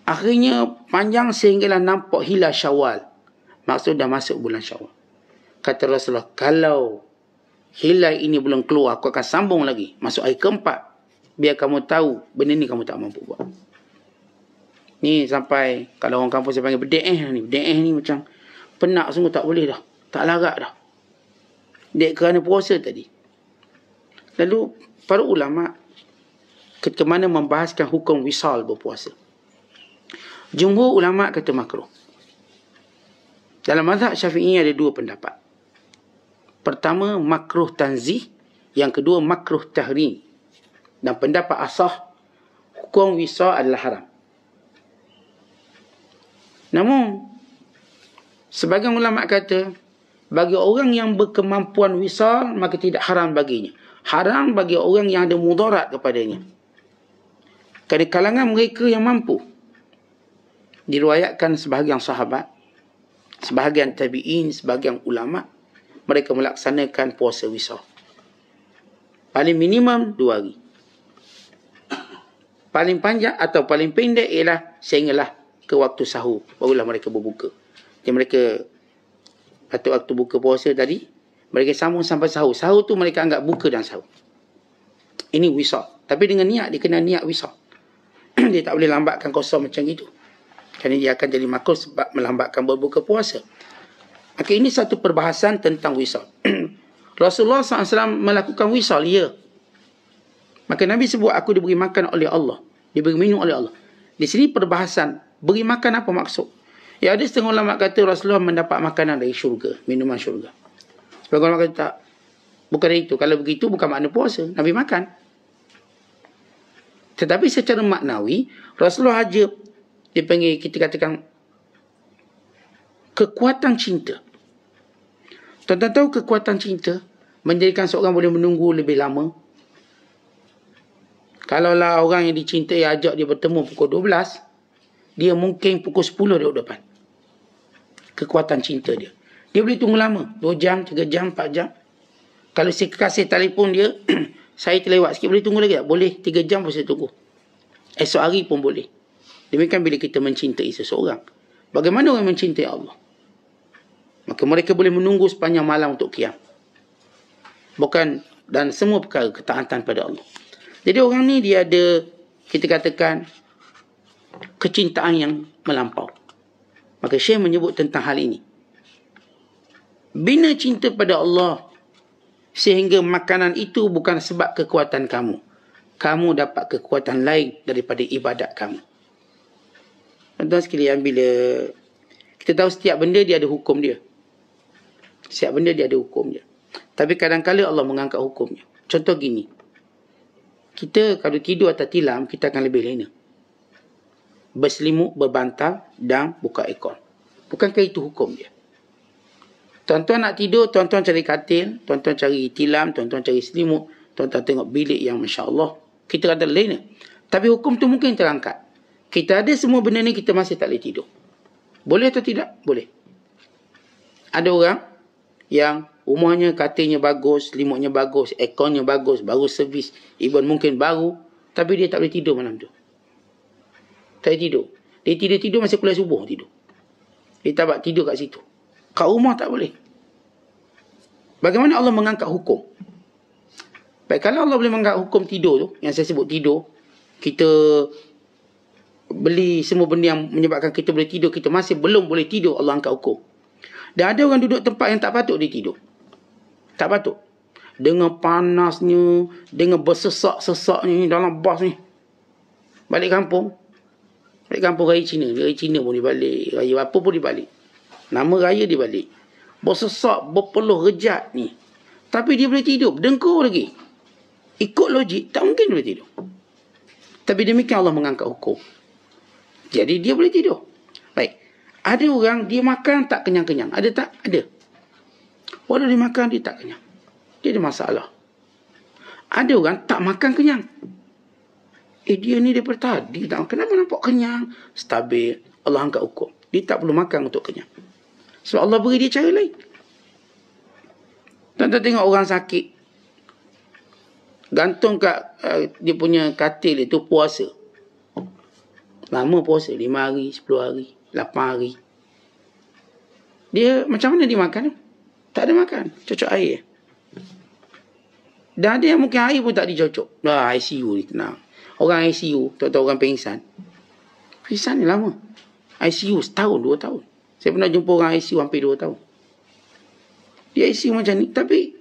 Akhirnya panjang sehinggalah nampak hilal Syawal. Maksud dah masuk bulan Syawal. Kata Rasulullah, kalau hilal ini belum keluar, aku akan sambung lagi. Masuk hari keempat. Biar kamu tahu, benda ni kamu tak mampu buat. Ni sampai, kalau orang kampung saya panggil berde'eh ni. Berde'eh ni macam penat sungguh, tak boleh dah. Tak larat dah. Dek kerana puasa tadi. Lalu, para ulama' ketika mana membahaskan hukum wisal berpuasa. Jumhur ulama' kata makruh. Dalam mazhab Syafi'i ada 2 pendapat. Pertama, makruh tanzih. Yang kedua, makruh tahrim. Dan pendapat asah, hukum wisal adalah haram. Namun, sebagian ulama' kata, bagi orang yang berkemampuan wisal, maka tidak haram baginya. Haram bagi orang yang ada mudarat kepadanya. Kerana kalangan mereka yang mampu. Diriwayatkan sebahagian sahabat, sebahagian tabi'in, sebahagian ulama', mereka melaksanakan puasa wisal. Paling minimum 2 hari. Paling panjang atau paling pendek ialah sehinggalah ke waktu sahur. Barulah mereka berbuka. Jadi mereka patut waktu buka puasa tadi, mereka sambung sampai sahur. Sahur tu mereka anggap buka dan sahur. Ini wisal. Tapi dengan niat, dia kena niat wisal. Dia tak boleh lambatkan kosong macam itu. Kerana dia akan jadi makruh sebab melambatkan berbuka puasa. Maka ini satu perbahasan tentang wisal. Rasulullah SAW melakukan wisal, ya. Maka Nabi sebut aku diberi makan oleh Allah, diberi minum oleh Allah. Di sini perbahasan beri makan apa maksud? Ya, ada setengah ulama kata Rasulullah mendapat makanan dari syurga, minuman syurga. Sebagai ulama kata tak, bukan itu. Kalau begitu bukan makna puasa, Nabi makan. Tetapi secara maknawi Rasulullah aja dipanggil, kita katakan, kekuatan cinta. Tuan-tuan tahu kekuatan cinta menjadikan seorang boleh menunggu lebih lama. Kalaulah orang yang dicintai ajak dia bertemu pukul 12, dia mungkin pukul 10 dia depan. Kekuatan cinta dia. Dia boleh tunggu lama, 2 jam, 3 jam, 4 jam. Kalau si kekasih telefon dia, saya terlewat sikit, boleh tunggu lagi tak? Boleh, 3 jam pun saya tunggu. Esok hari pun boleh. Demikian bila kita mencintai seseorang. Bagaimana orang mencintai Allah? Maka mereka boleh menunggu sepanjang malam untuk qiyam. Bukan, dan semua perkara ketaatan pada Allah. Jadi orang ni dia ada, kita katakan, kecintaan yang melampau. Maka Syekh menyebut tentang hal ini. Bina cinta pada Allah sehingga makanan itu bukan sebab kekuatan kamu. Kamu dapat kekuatan lain daripada ibadat kamu. Tuan-tuan sekalian, bila kita tahu setiap benda dia ada hukum dia. Setiap benda dia ada hukum dia. Tapi kadang-kadang Allah mengangkat hukumnya. Contoh gini. Kita kalau tidur atas tilam, kita akan lebih lena. Berselimut, berbantal dan buka aircon. Bukankah itu hukum dia? Tuan-tuan nak tidur, tuan-tuan cari katil, tuan-tuan cari tilam, tuan-tuan cari selimut, tuan-tuan tengok bilik yang Masya Allah. Kita kata lena. Tapi hukum tu mungkin terangkat. Kita ada semua benda ni, kita masih tak boleh tidur. Boleh atau tidak? Boleh. Ada orang yang rumahnya, katilnya bagus, selimutnya bagus, airconnya bagus, baru servis, even mungkin baru, tapi dia tak boleh tidur malam tu. Tak boleh tidur. Dia tidur masa kuliah subuh tidur. Dia tak boleh tidur kat situ. Kat rumah tak boleh. Bagaimana Allah mengangkat hukum? Baik, kalau Allah boleh mengangkat hukum tidur tu, yang saya sebut tidur, kita beli semua benda yang menyebabkan kita boleh tidur, kita masih belum boleh tidur, Allah angkat hukum. Dan ada orang duduk tempat yang tak patut dia tidur. Tak patut. Dengan panasnya, dengan bersesak-sesaknya dalam bas ni. Balik kampung raya Cina. Raya Cina pun dia balik. Raya apa pun dia balik. Nama raya dia balik. Bersesak, berpeluh, rejat ni. Tapi dia boleh tidur. Dengkur lagi. Ikut logik, tak mungkin dia boleh tidur. Tapi demikian Allah mengangkat hukum. Jadi dia boleh tidur. Baik. Ada orang, dia makan tak kenyang-kenyang. Ada tak? Ada. Walau dia makan, dia tak kenyang. Dia ada masalah. Ada orang tak makan kenyang. Dia ni daripada tadi. Kenapa nampak kenyang? Stabil. Allah angkat hukum. Dia tak perlu makan untuk kenyang. Sebab Allah beri dia cara lain. Tuan-tuan tengok orang sakit. Gantung kat dia punya katil itu puasa. Lama puasa. 5 hari, 10 hari, 8 hari. Dia macam mana dia makan? Tak ada makan. Cocok air. Dan ada yang mungkin air pun tak dicocok. Dah ICU ni tenang. Orang ICU, tahu-tahu orang pingsan. Pingsan ni lama. ICU setahun, 2 tahun. Saya pernah jumpa orang ICU hampir 2 tahun. Dia ICU macam ni. Tapi,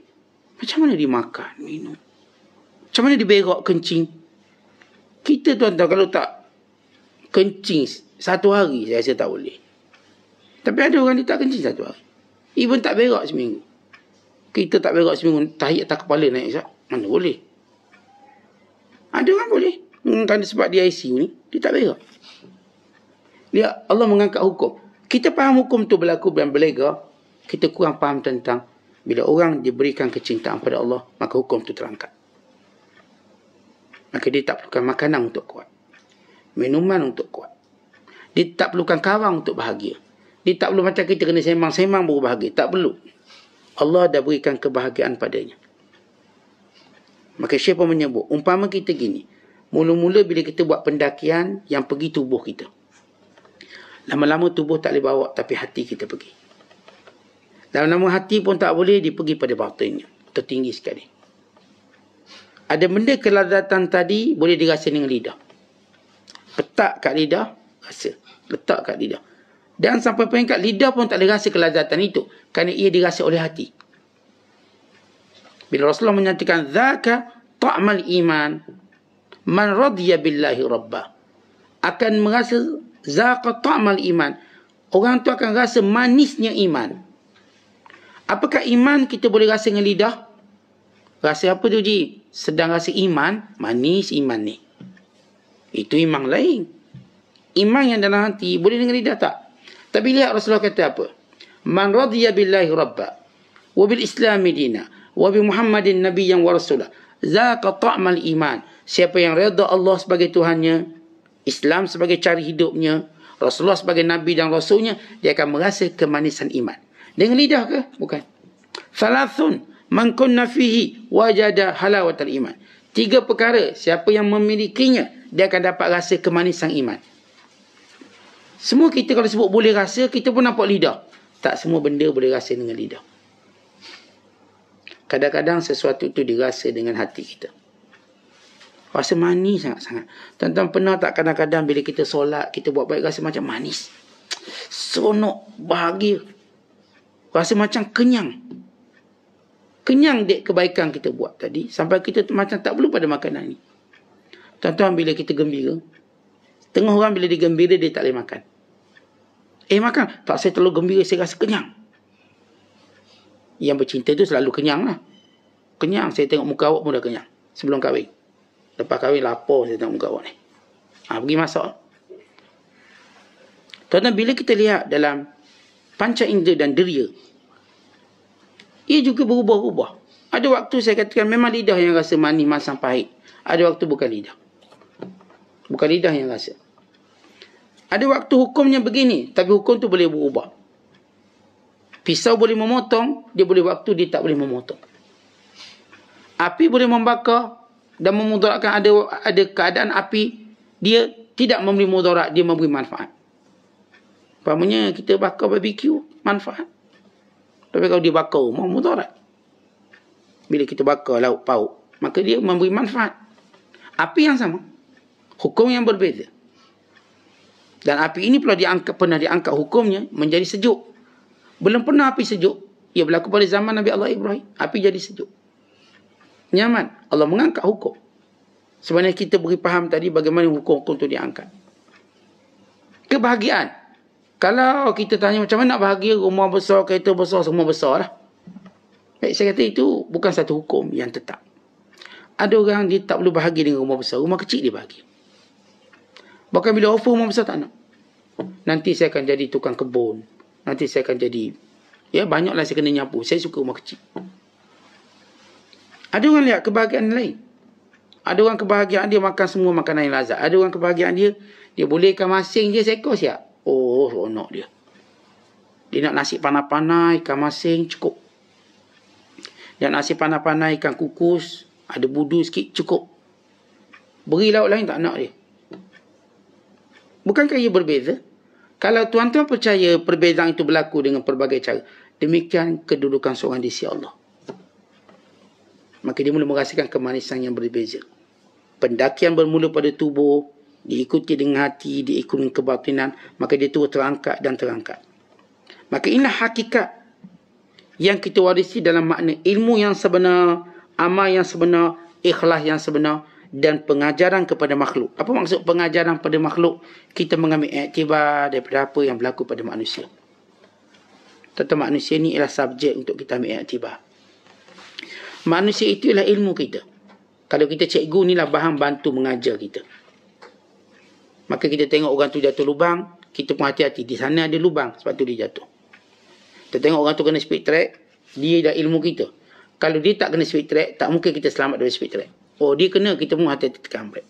macam mana dia makan, minum? Macam mana dia berak, kencing? Kita tuan-tuan kalau tak kencing 1 hari, saya rasa tak boleh. Tapi ada orang dia tak kencing 1 hari. Even tak berak seminggu. Kita tak berak seminggu, tahiyat tak kepala naik. Mana boleh? Ada orang boleh. Kerana sebab dia ICU ni, dia tak berak. Dia, Allah mengangkat hukum. Kita faham hukum tu berlaku dan belega. Kita kurang faham tentang bila orang diberikan kecintaan pada Allah, maka hukum tu terangkat. Maka dia tak perlukan makanan untuk kuat. Minuman untuk kuat. Dia tak perlukan kawan untuk bahagia. Dia tak perlu macam kita kena sembang-sembang baru bahagia. Tak perlu. Allah dah berikan kebahagiaan padanya. Maka Syekh pun menyebut, umpama kita gini. Mula-mula bila kita buat pendakian yang pergi tubuh kita. Lama-lama tubuh tak boleh bawa, tapi hati kita pergi. Lama-lama hati pun tak boleh, dia pergi pada batinnya. Tertinggi sekali. Ada benda kelazatan tadi boleh dirasa dengan lidah. Letak kat lidah, rasa. Letak kat lidah. Dan sampai peringkat lidah pun tak boleh rasa kelazatan itu. Kerana ia dirasa oleh hati. Bila Rasulullah menyatakan, Zaka ta'mal iman. Man radiya billahi rabba, akan merasa zaqa ta'mal iman. Orang tu akan rasa manisnya iman. Apakah iman kita boleh rasa dengan lidah? Rasa apa tu Ji? Sedang rasa iman, manis iman ni. Itu iman lain. Iman yang dalam hati boleh dengan lidah tak? Tapi lihat Rasulullah kata apa? Man radiya billahi rabba wa bil islami dina wa bi Muhammadin nabiyyan wa rasulah zaqa ta'mal iman. Siapa yang redha Allah sebagai Tuhannya, Islam sebagai cara hidupnya, Rasulullah sebagai Nabi dan Rasulnya, dia akan merasa kemanisan iman. Dengan lidah ke? Bukan. Thalathun man kunna fihi wajada halawatal iman. 3 perkara, siapa yang memilikinya, dia akan dapat rasa kemanisan iman. Semua kita kalau sebut boleh rasa, kita pun nampak lidah. Tak semua benda boleh rasa dengan lidah. Kadang-kadang sesuatu itu dirasa dengan hati kita. Rasa manis sangat-sangat. Tuan-tuan pernah tak kadang-kadang bila kita solat, kita buat baik, rasa macam manis, seronok, bahagia, rasa macam kenyang. Kenyang dek kebaikan kita buat tadi, sampai kita macam tak perlu pada makanan ni. Tuan-tuan, bila kita gembira, tengah orang bila dia gembira, dia tak boleh makan. Makan. Tak, saya terlalu gembira, saya rasa kenyang. Yang bercinta tu selalu kenyang lah. Kenyang, saya tengok muka awak pun dah kenyang sebelum kahwin. Lepas kahwin lapar saya tengok muka awak ni. Pergi masak. Tuan-tuan, bila kita lihat dalam panca indera dan deria, ia juga berubah-ubah. Ada waktu saya katakan memang lidah yang rasa manis, masam, pahit. Ada waktu bukan lidah. Bukan lidah yang rasa. Ada waktu hukumnya begini, tapi hukum tu boleh berubah. Pisau boleh memotong, dia boleh waktu dia tak boleh memotong. Api boleh membakar dan memudaratkan. Ada keadaan api, dia tidak memberi mudarat, dia memberi manfaat. Umpamanya kita bakar barbecue, manfaat. Tapi kalau dia bakar rumah, mudarat. Bila kita bakar lauk pauk, maka dia memberi manfaat. Api yang sama, hukum yang berbeza. Dan api ini pernah diangkat hukumnya menjadi sejuk. Belum pernah api sejuk. Ia berlaku pada zaman Nabi Allah Ibrahim. Api jadi sejuk. Nyaman. Allah mengangkat hukum. Sebenarnya kita beri faham tadi bagaimana hukum-hukum itu diangkat. Kebahagiaan. Kalau kita tanya macam mana nak bahagia, rumah besar, kereta besar, semua besar lah. Baik, saya kata itu bukan satu hukum yang tetap. Ada orang dia tak perlu bahagia dengan rumah besar. Rumah kecil dia bahagia. Bahkan bila offer rumah besar tak nak. Nanti saya akan jadi tukang kebun. Nanti saya akan jadi, banyaklah saya kena nyapu. Saya suka rumah kecil. Ada orang lihat kebahagiaan lain. Ada orang kebahagiaan dia makan semua makanan yang lazat. Ada orang kebahagiaan dia bolehkan masing dia seekor siap. Oh, seronok dia. Dia nak nasi panai-panai, ikan masing, cukup. Dia nak nasi panai-panai, ikan kukus, ada budu sikit, cukup. Beri lauk lain tak nak dia. Bukankah ia berbeza? Kalau tuan-tuan percaya perbezaan itu berlaku dengan pelbagai cara, demikian kedudukan seorang di sisi Allah. Maka dia mula merasakan kemanisan yang berbeza. Pendakian bermula pada tubuh, diikuti dengan hati, diikuti dengan kebatinan, maka dia terus terangkat dan terangkat. Maka inilah hakikat yang kita warisi dalam makna ilmu yang sebenar, amal yang sebenar, ikhlas yang sebenar, dan pengajaran kepada makhluk. Apa maksud pengajaran pada makhluk? Kita mengambil iktibar daripada apa yang berlaku pada manusia. Tentang manusia ni ialah subjek untuk kita ambil iktibar. Manusia itu ialah ilmu kita. Kalau kita cikgu, inilah bahan bantu mengajar kita. Maka kita tengok orang tu jatuh lubang, kita pun hati-hati. Di sana ada lubang, sebab tu dia jatuh. Kita tengok orang tu kena speed track, dia dah ilmu kita. Kalau dia tak kena speed track, tak mungkin kita selamat dari speed track. Oh, dia kena, kita pun hati-hati tekan brake.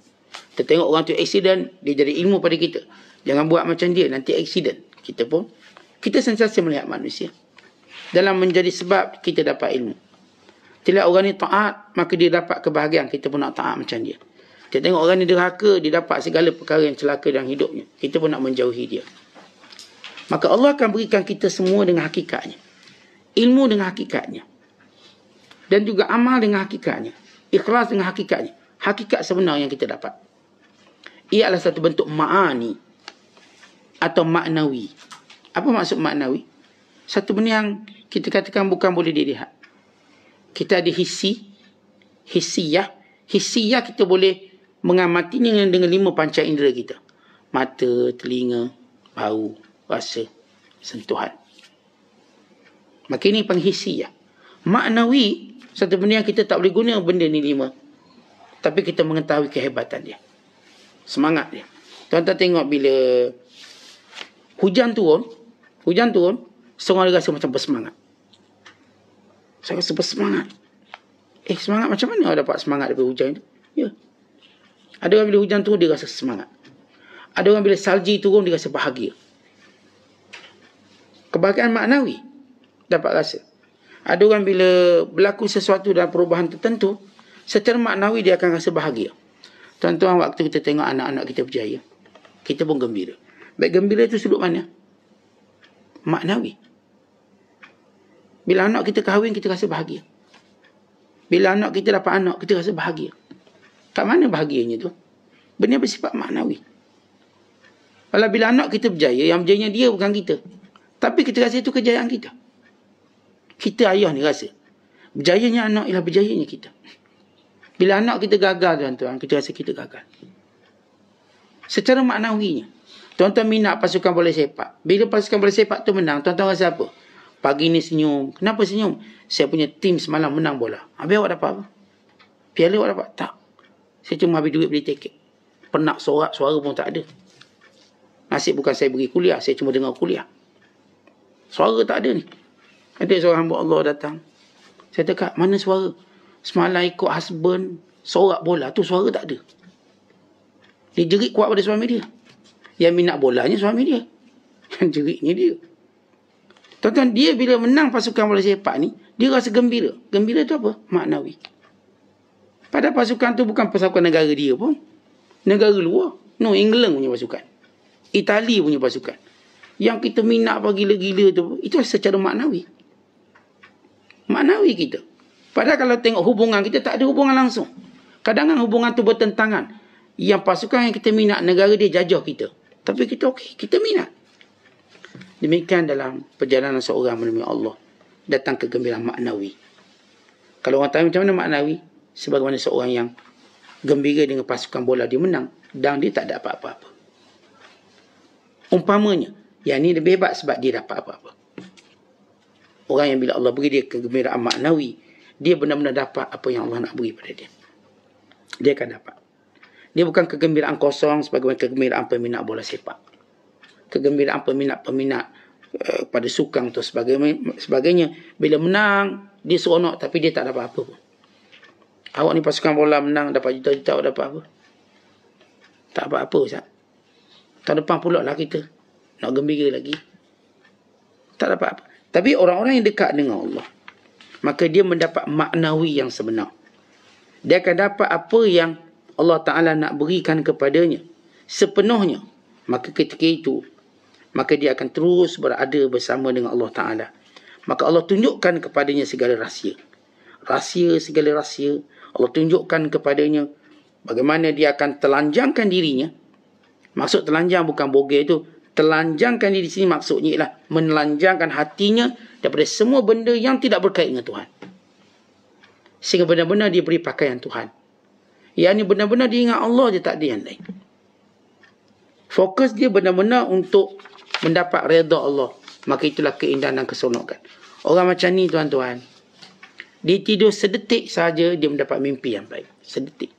Kita tengok orang tu accident, dia jadi ilmu pada kita. Jangan buat macam dia, nanti accident. Kita sentiasa melihat manusia. Dalam menjadi sebab, kita dapat ilmu. Tidak orang ni taat, maka dia dapat kebahagiaan. Kita pun nak taat macam dia. Kita tengok orang ni derhaka, dia dapat segala perkara yang celaka dalam hidupnya. Kita pun nak menjauhi dia. Maka Allah akan berikan kita semua dengan hakikatnya. Ilmu dengan hakikatnya. Dan juga amal dengan hakikatnya. Ikhlas dengan hakikatnya. Hakikat sebenar yang kita dapat. Ia adalah satu bentuk ma'ani atau maknawi. Apa maksud maknawi? Satu benda yang kita katakan bukan boleh dilihat. Kita ada hissi, hissiyah. Hissiyah kita boleh mengamatinya dengan 5 panca indera kita. Mata, telinga, bau, rasa, sentuhan. Maka ini penghisi ya. Maknawi, satu benda yang kita tak boleh guna benda ni 5. Tapi kita mengetahui kehebatan dia. Semangat dia. Tuan-tuan tengok bila hujan turun, seorang dia rasa macam bersemangat. Saya rasa bersemangat. Semangat macam mana awak dapat semangat daripada hujan itu? Ya. Ada orang bila hujan turun dia rasa semangat. Ada orang bila salji turun dia rasa bahagia. Kebahagiaan maknawi dapat rasa. Ada orang bila berlaku sesuatu dalam perubahan tertentu, secara maknawi dia akan rasa bahagia. Tuan-tuan, waktu kita tengok anak-anak kita berjaya, kita pun gembira. Baik gembira itu sudut mana? Maknawi. Bila anak kita kahwin, kita rasa bahagia. Bila anak kita dapat anak, kita rasa bahagia. Kat mana bahagianya tu? Benda bersifat maknawi. Kalau bila anak kita berjaya, yang berjayanya dia bukan kita. Tapi kita rasa itu kejayaan kita. Kita ayah ni rasa berjayanya anak ialah berjayanya kita. Bila anak kita gagal, tuan-tuan, kita rasa kita gagal. Secara maknawinya. Tuan-tuan minat pasukan bola sepak. Bila pasukan bola sepak tu menang, tuan-tuan rasa apa? Pagi ni senyum. Kenapa senyum? Saya punya tim semalam menang bola. Habis awak dapat apa? Piala awak dapat? Tak. Saya cuma habis duit beli tiket. Penat sorak, suara pun tak ada. Nasib bukan saya pergi kuliah, saya cuma dengar kuliah. Suara tak ada ni. Ada seorang hamba Allah datang. Saya cakap, mana suara? Semalam ikut husband, sorak bola tu suara tak ada. Dia jerit kuat pada suami dia. Yang minat bolanya suami dia. Yang jeritnya dia. Tuan-tuan, dia bila menang pasukan bola sepak ni, dia rasa gembira. Gembira tu apa? Maknawi. Padahal pasukan tu bukan pasukan negara dia pun. Negara luar. No, England punya pasukan. Itali punya pasukan. Yang kita minat apa gila-gila tu, itu secara maknawi. Maknawi kita. Padahal kalau tengok hubungan kita, tak ada hubungan langsung. Kadang-kadang hubungan tu bertentangan. Yang pasukan yang kita minat, negara dia jajah kita. Tapi kita okey, kita minat. Demikian dalam perjalanan seorang menemui Allah. Datang kegembiraan maknawi. Kalau orang tanya macam mana maknawi, sebagaimana seorang yang gembira dengan pasukan bola dia menang, dan dia tak ada apa-apa. Umpamanya, yang ni lebih hebat sebab dia dapat apa-apa. Orang yang bila Allah beri dia kegembiraan maknawi, dia benar-benar dapat apa yang Allah nak beri pada dia. Dia akan dapat. Dia bukan kegembiraan kosong sebagaimana kegembiraan peminat bola sepak. Kegembiraan peminat-peminat pada sukang tu sebagainya. Bila menang, dia seronok tapi dia tak dapat apa pun. Awak ni pasukan bola menang, dapat juta-juta, awak dapat apa? Tak dapat apa, Ustaz. Tahun depan pula lah kita nak gembira lagi. Tak dapat apa. Tapi orang-orang yang dekat dengan Allah, maka dia mendapat maknawi yang sebenar. Dia akan dapat apa yang Allah Ta'ala nak berikan kepadanya sepenuhnya. Maka ketika itu, maka dia akan terus berada bersama dengan Allah Ta'ala. Maka Allah tunjukkan kepadanya segala rahsia. Segala rahsia. Allah tunjukkan kepadanya bagaimana dia akan telanjangkan dirinya. Maksud telanjang bukan bogel itu. Telanjangkan diri di sini maksudnya ialah menelanjangkan hatinya daripada semua benda yang tidak berkait dengan Tuhan. Sehingga benar-benar dia beri pakaian Tuhan. Yang ini benar-benar dia ingat Allah, dia tak ada yang lain. Fokus dia benar-benar untuk mendapat redha Allah. Maka itulah keindahan dan keseronokan. Orang macam ni, tuan-tuan, dia tidur sedetik saja dia mendapat mimpi yang baik. Sedetik.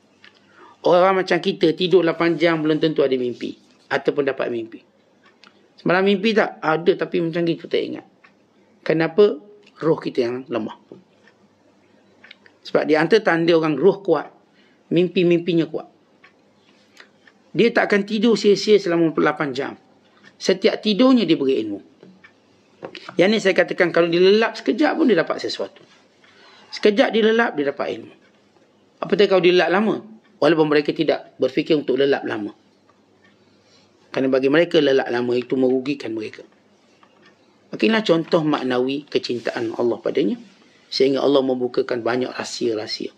Orang macam kita tidur 8 jam belum tentu ada mimpi. Ataupun dapat mimpi. Semalam mimpi tak? Ada, tapi macam kita tak ingat. Kenapa? Roh kita yang lemah. Sebab di antara tanda orang roh kuat, mimpi-mimpinya kuat. Dia tak akan tidur sia-sia selama 8 jam. Setiap tidurnya dia beri ilmu. Yang ni saya katakan, kalau dia lelap sekejap pun dia dapat sesuatu. Sekejap dia lelap, dia dapat ilmu. Apatah kalau dia lelap lama? Walaupun mereka tidak berfikir untuk lelap lama. Kerana bagi mereka lelap lama itu merugikan mereka. Makinlah contoh maknawi kecintaan Allah padanya. Sehingga Allah membukakan banyak rahsia-rahsia.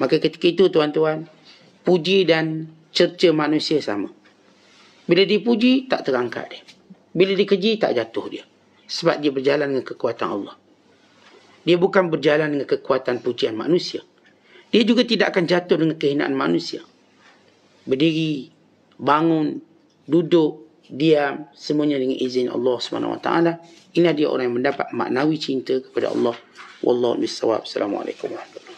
Maka ketika itu, tuan-tuan, puji dan cerca manusia sama. Bila dipuji, tak terangkat dia. Bila dikeji, tak jatuh dia. Sebab dia berjalan dengan kekuatan Allah. Dia bukan berjalan dengan kekuatan pujian manusia. Dia juga tidak akan jatuh dengan kehinaan manusia. berdiri, bangun, duduk, diam, semuanya dengan izin Allah SWT. Ini dia orang yang mendapat maknawi cinta kepada Allah. Wallahu a'lam bishawab. Assalamualaikum warahmatullahi wabarakatuh.